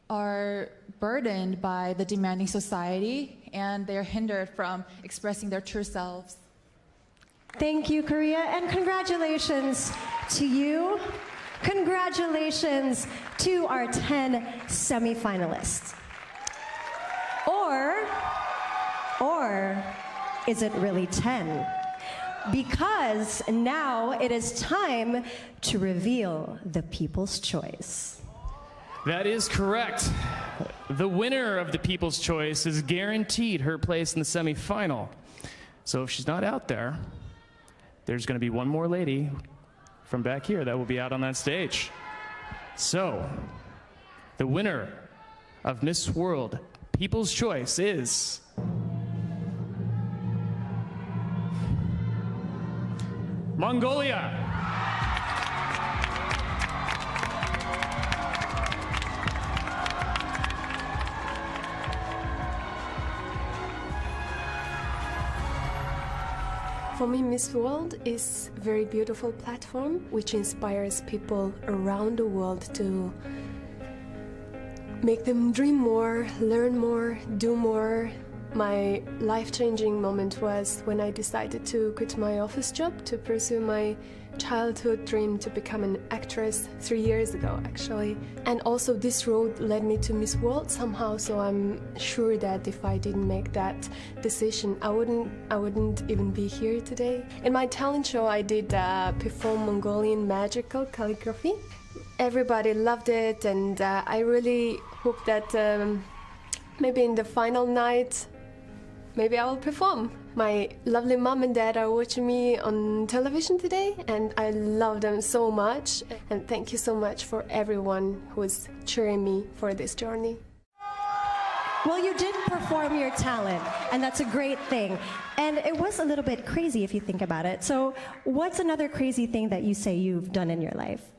are burdened by the demanding society, and they're hindered from expressing their true selves. Thank you, Korea, and congratulations to you. Congratulations to our 10 semifinalists. Or is it really 10? Because now it is time to reveal the People's Choice. That is correct. The winner of the People's Choice is guaranteed her place in the semifinal. So if she's not out there, there's going to be one more lady from back here that will be out on that stage. So, the winner of Miss World People's Choice is Mongolia. For me, Miss World is a very beautiful platform which inspires people around the world to make them dream more, learn more, do more. My life-changing moment was when I decided to quit my office job to pursue my childhood dream to become an actress 3 years ago, actually. And also this road led me to Miss World somehow, so I'm sure that if I didn't make that decision, I wouldn't even be here today. In my talent show, I did perform Mongolian magical calligraphy. Everybody loved it, and I really hope that maybe in the final night, maybe I will perform. My lovely mom and dad are watching me on television today, and I love them so much. And thank you so much for everyone who is cheering me for this journey. Well, you did perform your talent, and that's a great thing. And it was a little bit crazy if you think about it. So what's another crazy thing that you say you've done in your life?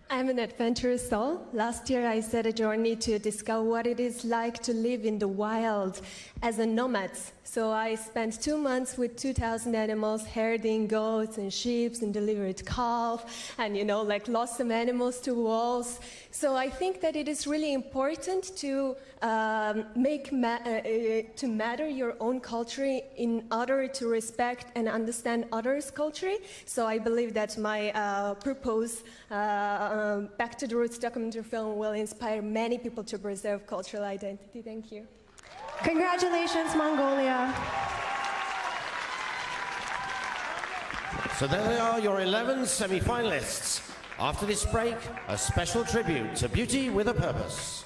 I'm an adventurous soul. Last year I set a journey to discover what it is like to live in the wild as a nomad. So I spent 2 months with 2,000 animals, herding goats and sheep and delivered calf, and like lost some animals to wolves. So I think that it is really important to to matter your own culture in order to respect and understand others' culture. So I believe that my purpose, Back to the Roots documentary film, will inspire many people to preserve cultural identity. Thank you. Congratulations, Mongolia. So there they are, your 11 semi-finalists. After this break, a special tribute to Beauty with a Purpose.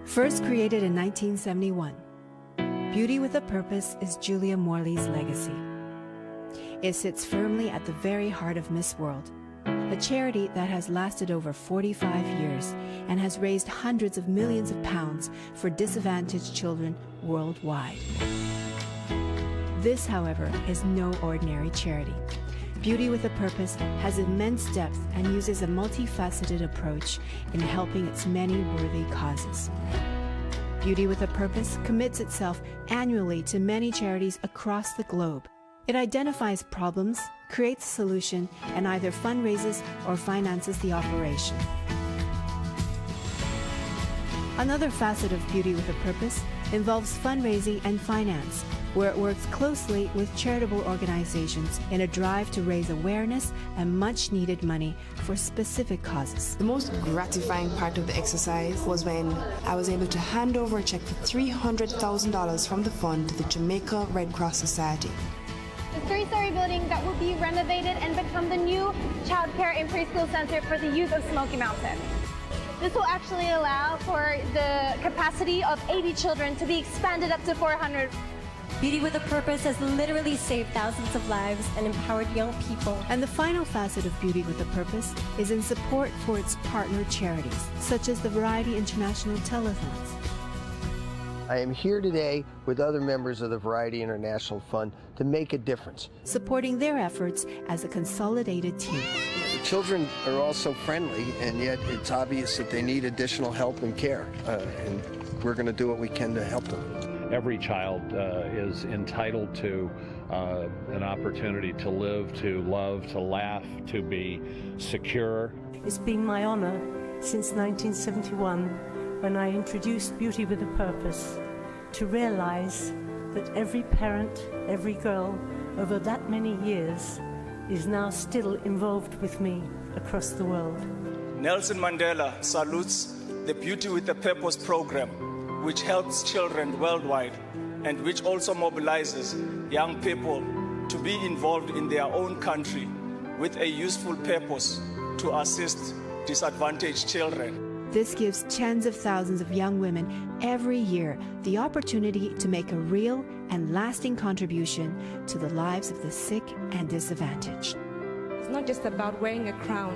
First created in 1971, Beauty with a Purpose is Julia Morley's legacy. It sits firmly at the very heart of Miss World, a charity that has lasted over 45 years and has raised hundreds of millions of pounds for disadvantaged children worldwide. This, however, is no ordinary charity. Beauty with a Purpose has immense depth and uses a multifaceted approach in helping its many worthy causes. Beauty with a Purpose commits itself annually to many charities across the globe. It identifies problems, creates a solution, and either fundraises or finances the operation. Another facet of Beauty with a Purpose involves fundraising and finance, where it works closely with charitable organizations in a drive to raise awareness and much-needed money for specific causes. The most gratifying part of the exercise was when I was able to hand over a check for $300,000 from the fund to the Jamaica Red Cross Society. The three-story building that will be renovated and become the new child care and preschool center for the youth of Smoky Mountain. This will actually allow for the capacity of 80 children to be expanded up to 400. Beauty with a Purpose has literally saved thousands of lives and empowered young people. And the final facet of Beauty with a Purpose is in support for its partner charities, such as the Variety International Telethons. I am here today with other members of the Variety International Fund to make a difference, supporting their efforts as a consolidated team. The children are all so friendly, and yet it's obvious that they need additional help and care, and we're going to do what we can to help them. Every child is entitled to an opportunity to live, to love, to laugh, to be secure. It's been my honor since 1971, when I introduced Beauty with a Purpose, to realize that every parent, every girl, over that many years, is now still involved with me across the world. Nelson Mandela salutes the Beauty with a Purpose program, which helps children worldwide and which also mobilizes young people to be involved in their own country with a useful purpose to assist disadvantaged children. This gives tens of thousands of young women every year the opportunity to make a real and lasting contribution to the lives of the sick and disadvantaged. It's not just about wearing a crown,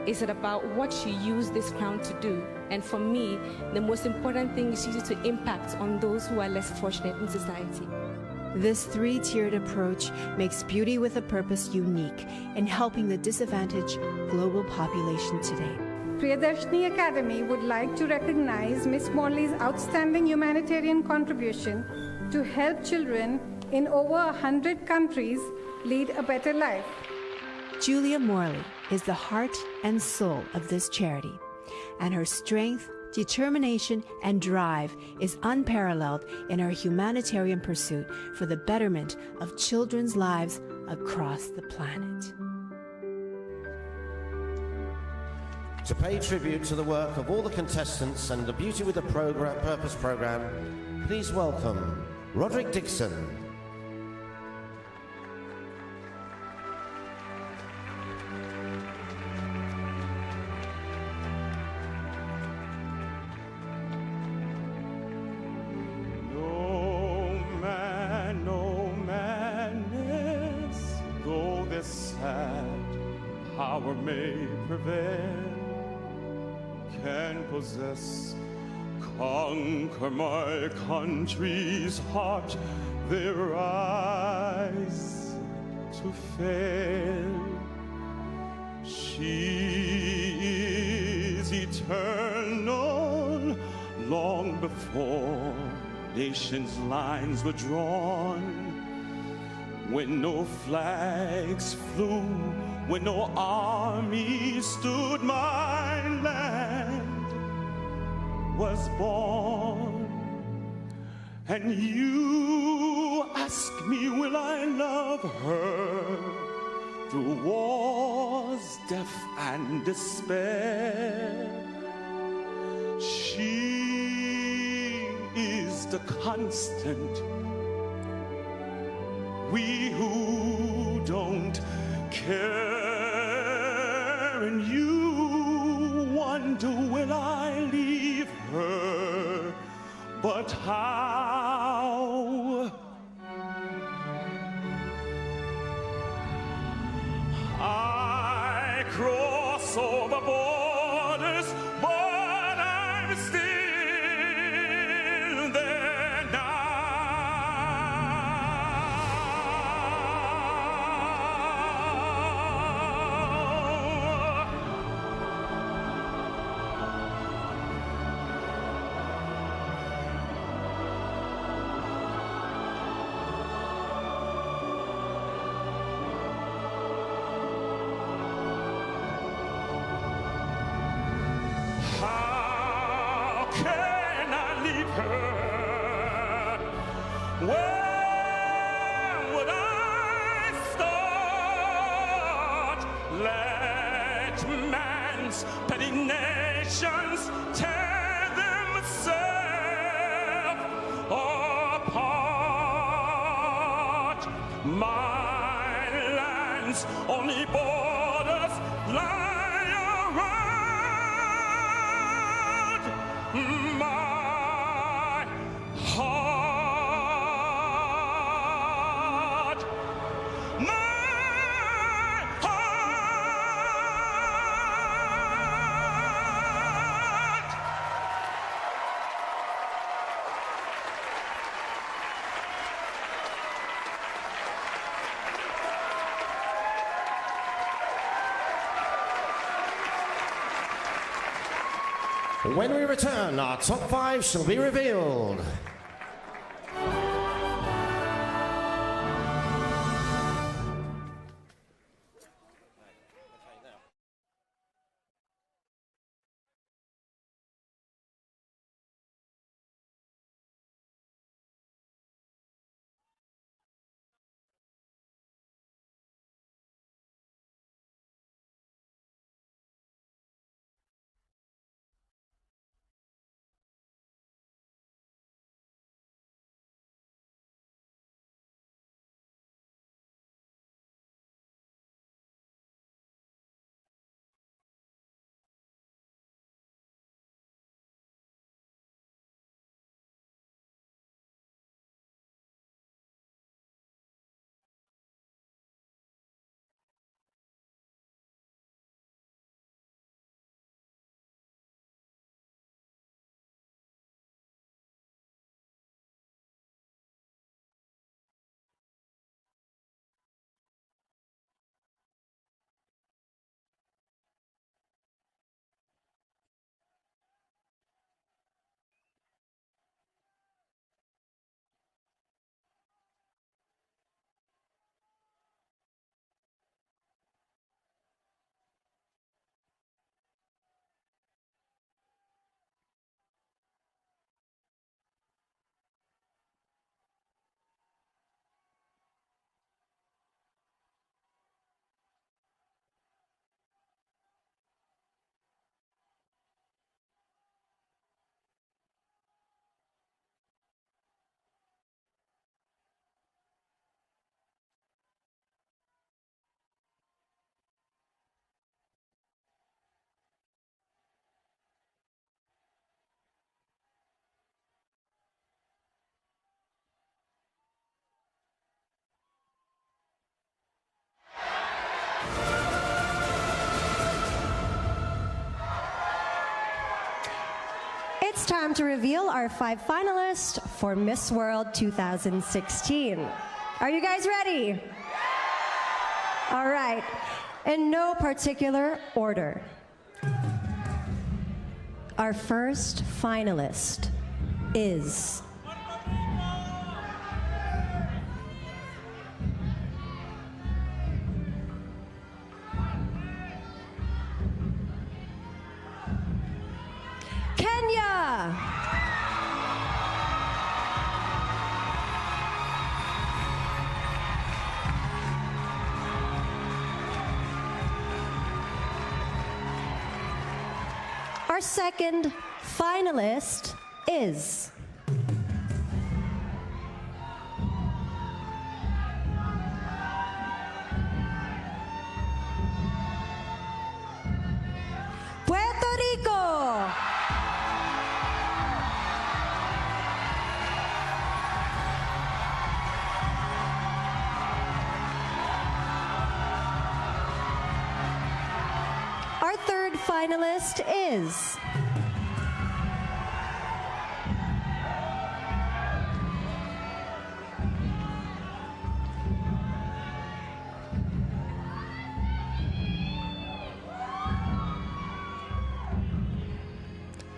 it's about what you use this crown to do. And for me, the most important thing is to impact on those who are less fortunate in society. This three-tiered approach makes Beauty with a Purpose unique in helping the disadvantaged global population today. Priyadarshini Academy would like to recognize Ms. Morley's outstanding humanitarian contribution to help children in over 100 countries lead a better life. Julia Morley is the heart and soul of this charity, and her strength, determination, and drive is unparalleled in her humanitarian pursuit for the betterment of children's lives across the planet. To pay tribute to the work of all the contestants and the Beauty with a Purpose program, please welcome Roderick Dixon. No madness, though this sad power may prevail, can possess, conquer my country's heart, their eyes to fail. She is eternal, long before nations' lines were drawn, when no flags flew, when no army stood, my land was born. And you ask me, will I love her through wars, death, and despair? She is the constant. We who don't care, and you wonder, will I leave her but how? I cross over borders, but I'm still there How can I leave her? Where would I start? Let man's petty nations tear themselves apart. My land's only borders lie my heart, my heart. When we return, our top 5 shall be revealed. It's time to reveal our 5 finalists for Miss World 2016. Are you guys ready? All right. In no particular order. Our first finalist is Kenya. Our second finalist is Puerto Rico. finalist is...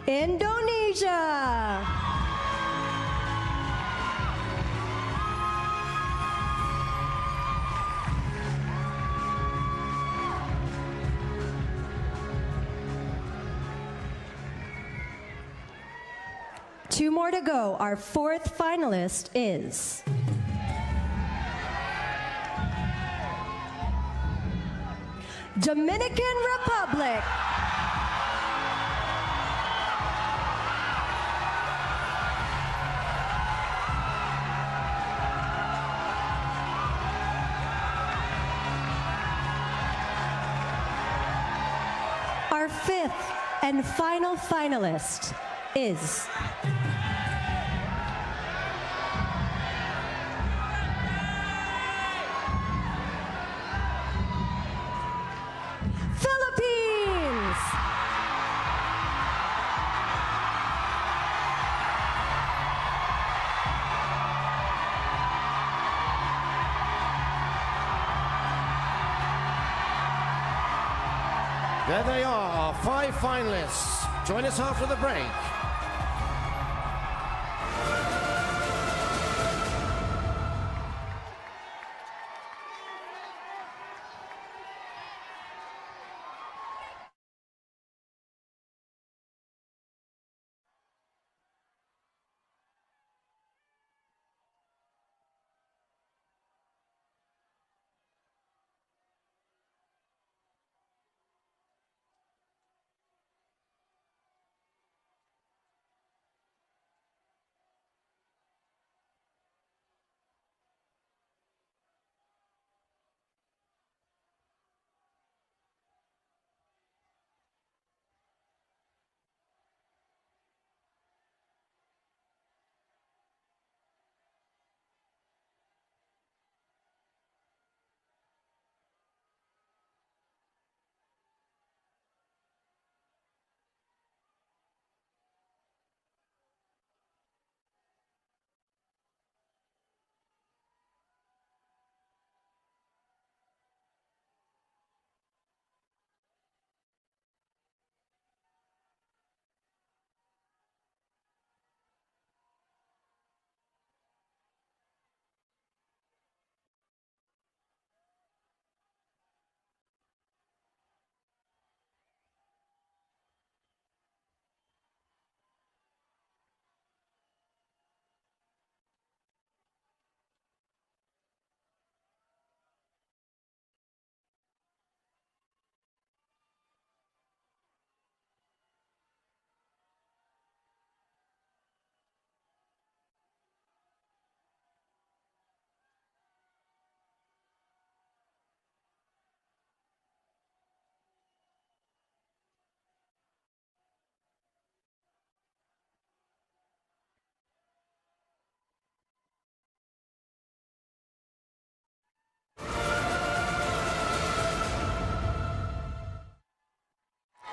Indonesia. Two more to go. Our fourth finalist is... Dominican Republic. Our fifth and final finalist is... Philippines! There they are, our 5 finalists. Join us after the break.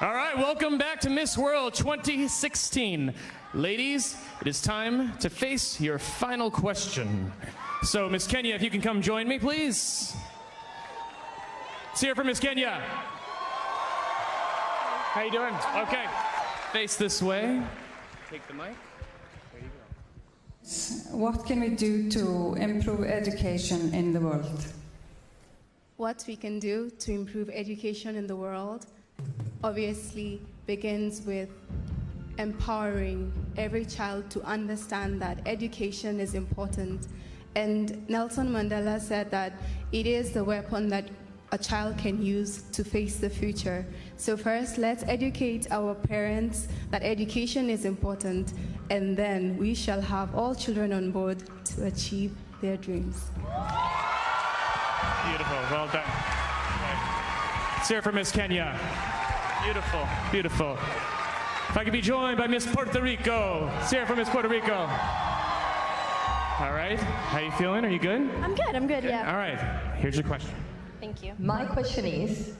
All right, welcome back to Miss World 2016. Ladies, it is time to face your final question. So, Miss Kenya, if you can come join me, please. Let's hear from Miss Kenya. How you doing? Okay, face this way. Take the mic. There you go. What can we do to improve education in the world? What we can do to improve education in the world obviously begins with empowering every child to understand that education is important. And Nelson Mandela said that it is the weapon that a child can use to face the future. So first, let's educate our parents that education is important, and then we shall have all children on board to achieve their dreams. Beautiful, well done. Let's hear from Miss Kenya. Beautiful, beautiful. If I could be joined by Miss Puerto Rico. Let's hear from Miss Puerto Rico. All right, how you feeling? Are you good? I'm good, yeah. All right, here's your question. Thank you. My question is,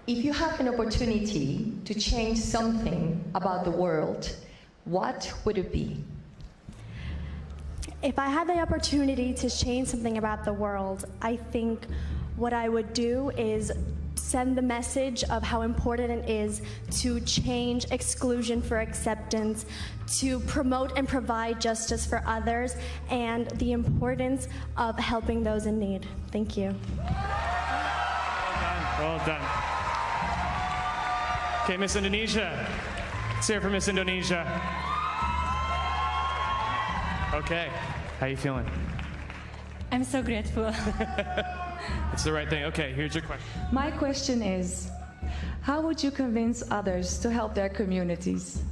if you have an opportunity to change something about the world, what would it be? If I had the opportunity to change something about the world, I think what I would do is send the message of how important it is to change exclusion for acceptance, to promote and provide justice for others, and the importance of helping those in need. Thank you. Well done. Okay, Miss Indonesia. Let's hear it for Miss Indonesia. Okay, how you feeling? I'm so grateful. It's the right thing. Okay, here's your question. My question is, how would you convince others to help their communities?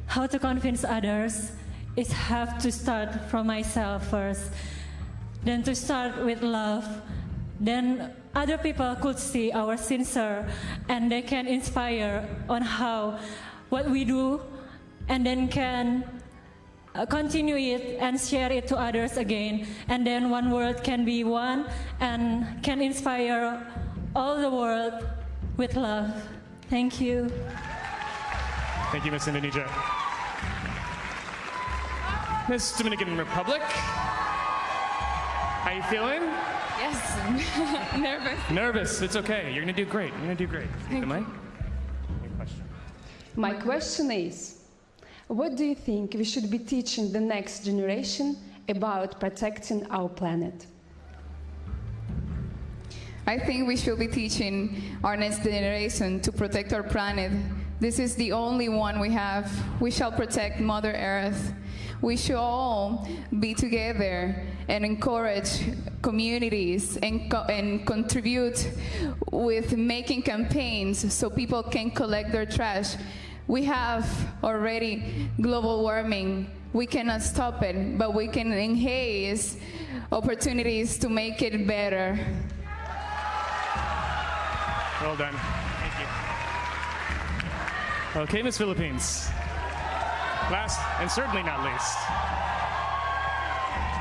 How to convince others is have to start from myself first, then to start with love. Then other people could see our sincere and they can inspire on how what we do, and then can continue it and share it to others again, and then one world can be one and can inspire all the world with love. Thank you. Thank you, Miss Indonesia. Miss Dominican Republic. How you feeling? Yes, nervous. Nervous. It's okay. You're gonna do great. You're gonna do great. Thank Am I? you. Your question. My question is, what do you think we should be teaching the next generation about protecting our planet? I think we should be teaching our next generation to protect our planet. This is the only one we have. We shall protect Mother Earth. We should all be together and encourage communities and contribute with making campaigns so people can collect their trash. We have already global warming. We cannot stop it, but we can enhance opportunities to make it better. Well done. Thank you. Okay, Miss Philippines. Last and certainly not least.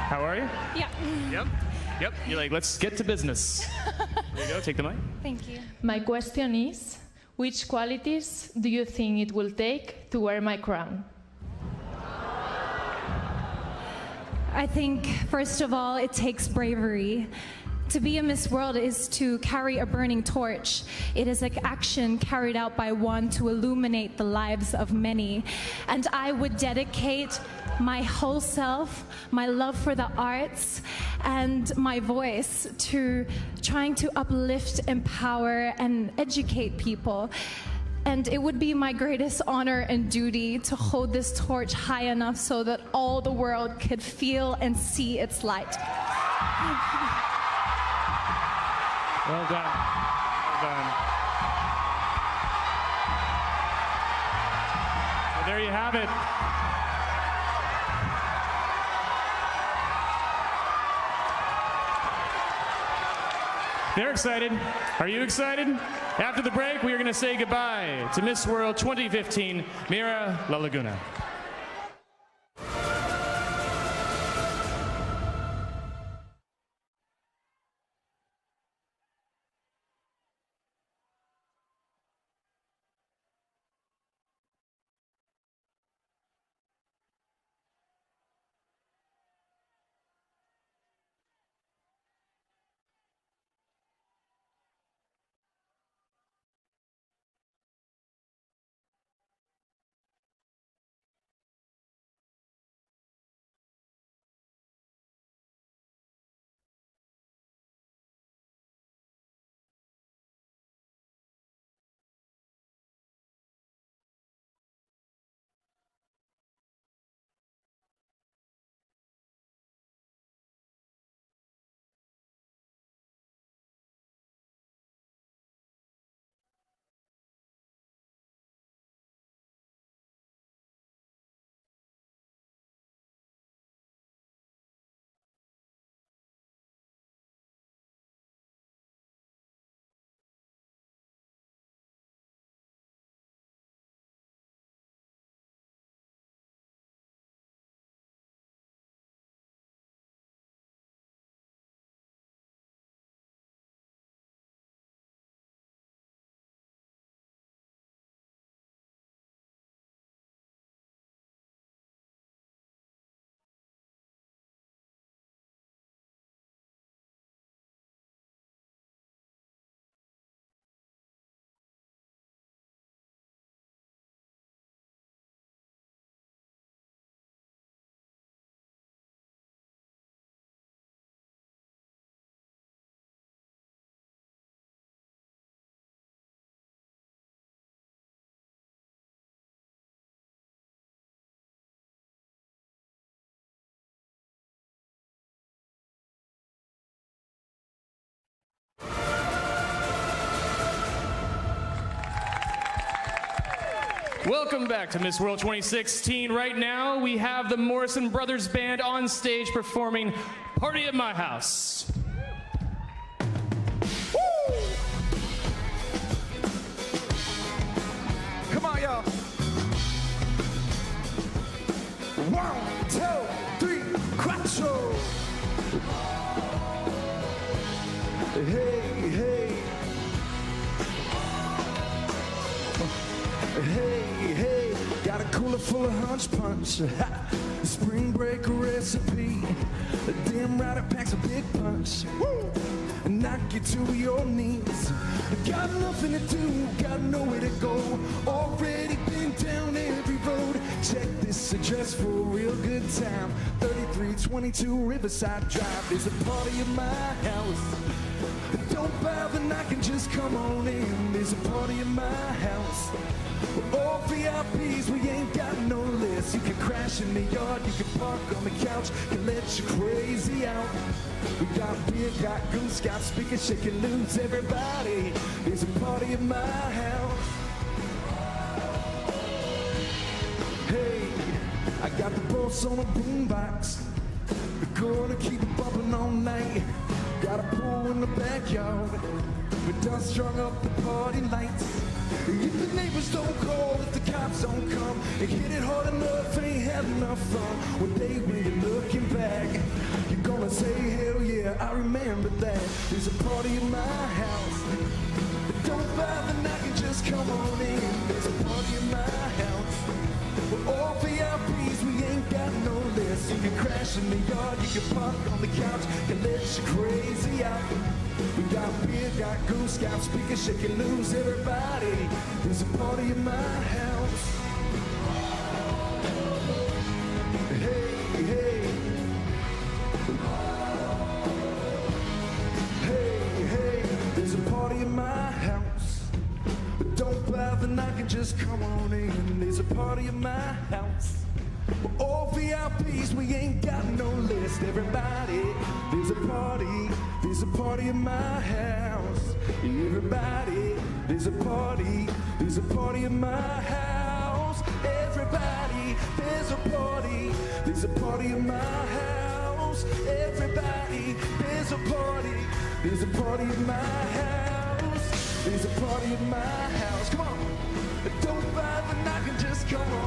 How are you? Yeah. Yep. You're like, let's get to business. There you go. Take the mic. Thank you. My question is, which qualities do you think it will take to wear my crown? I think, first of all, it takes bravery. To be a Miss World is to carry a burning torch. It is an action carried out by one to illuminate the lives of many. And I would dedicate my whole self, my love for the arts, and my voice to trying to uplift, empower, and educate people. And it would be my greatest honor and duty to hold this torch high enough so that all the world could feel and see its light. Well done. Well done. Well, there you have it. They're excited. Are you excited? After the break, we are going to say goodbye to Miss World 2015, Mira La Laguna. Welcome back to Miss World 2016. Right now, we have the Morrison Brothers Band on stage performing Party at My House. Come on, y'all. 1, 2, 3, 4. Hey, hey. Hey, hey. Got a cooler full of hunch punch. Spring break recipe. Damn right it packs a big punch. Woo! Knock you to your knees. Got nothing to do, got nowhere to go. Already been down every road. Check this address for a real good time. 3322 Riverside Drive. There's a party at my house. Don't bother knocking, just come on in. There's a party at my house. We're all VIPs, we ain't got no list. You can crash in the yard, you can park on the couch, can let you crazy out. We got beer, got goose, got speakers, shaking loose, everybody. There's a party at my house. Hey, I got the boss on a boombox. We're gonna keep it bumping all night. Got a pool in the backyard. We done strung up the party lights. If the neighbors don't call, if the cops don't come, and hit it hard enough, ain't had enough fun. One day when you're looking back, you're gonna say, hell yeah, I remember that. There's a party in my house. Don't bother knocking, just come on in. There's a party in my house. We're all VIPs, we ain't got no list. You can crash in the yard, you can park on the couch, can let you crazy out. We got beer, got goose, got speakers, shaking loose, everybody. There's a party in my house. Hey, hey. Hey, hey, there's a party in my house. But don't bother knocking, just come on in. There's a party in my house. We're all VIPs, we ain't got no list. Everybody, there's a party in my house. Everybody, there's a party in my house. Everybody, there's a party in my house. Everybody, there's a party in my house. There's a party in my house. Come on, don't bother knocking, just come on.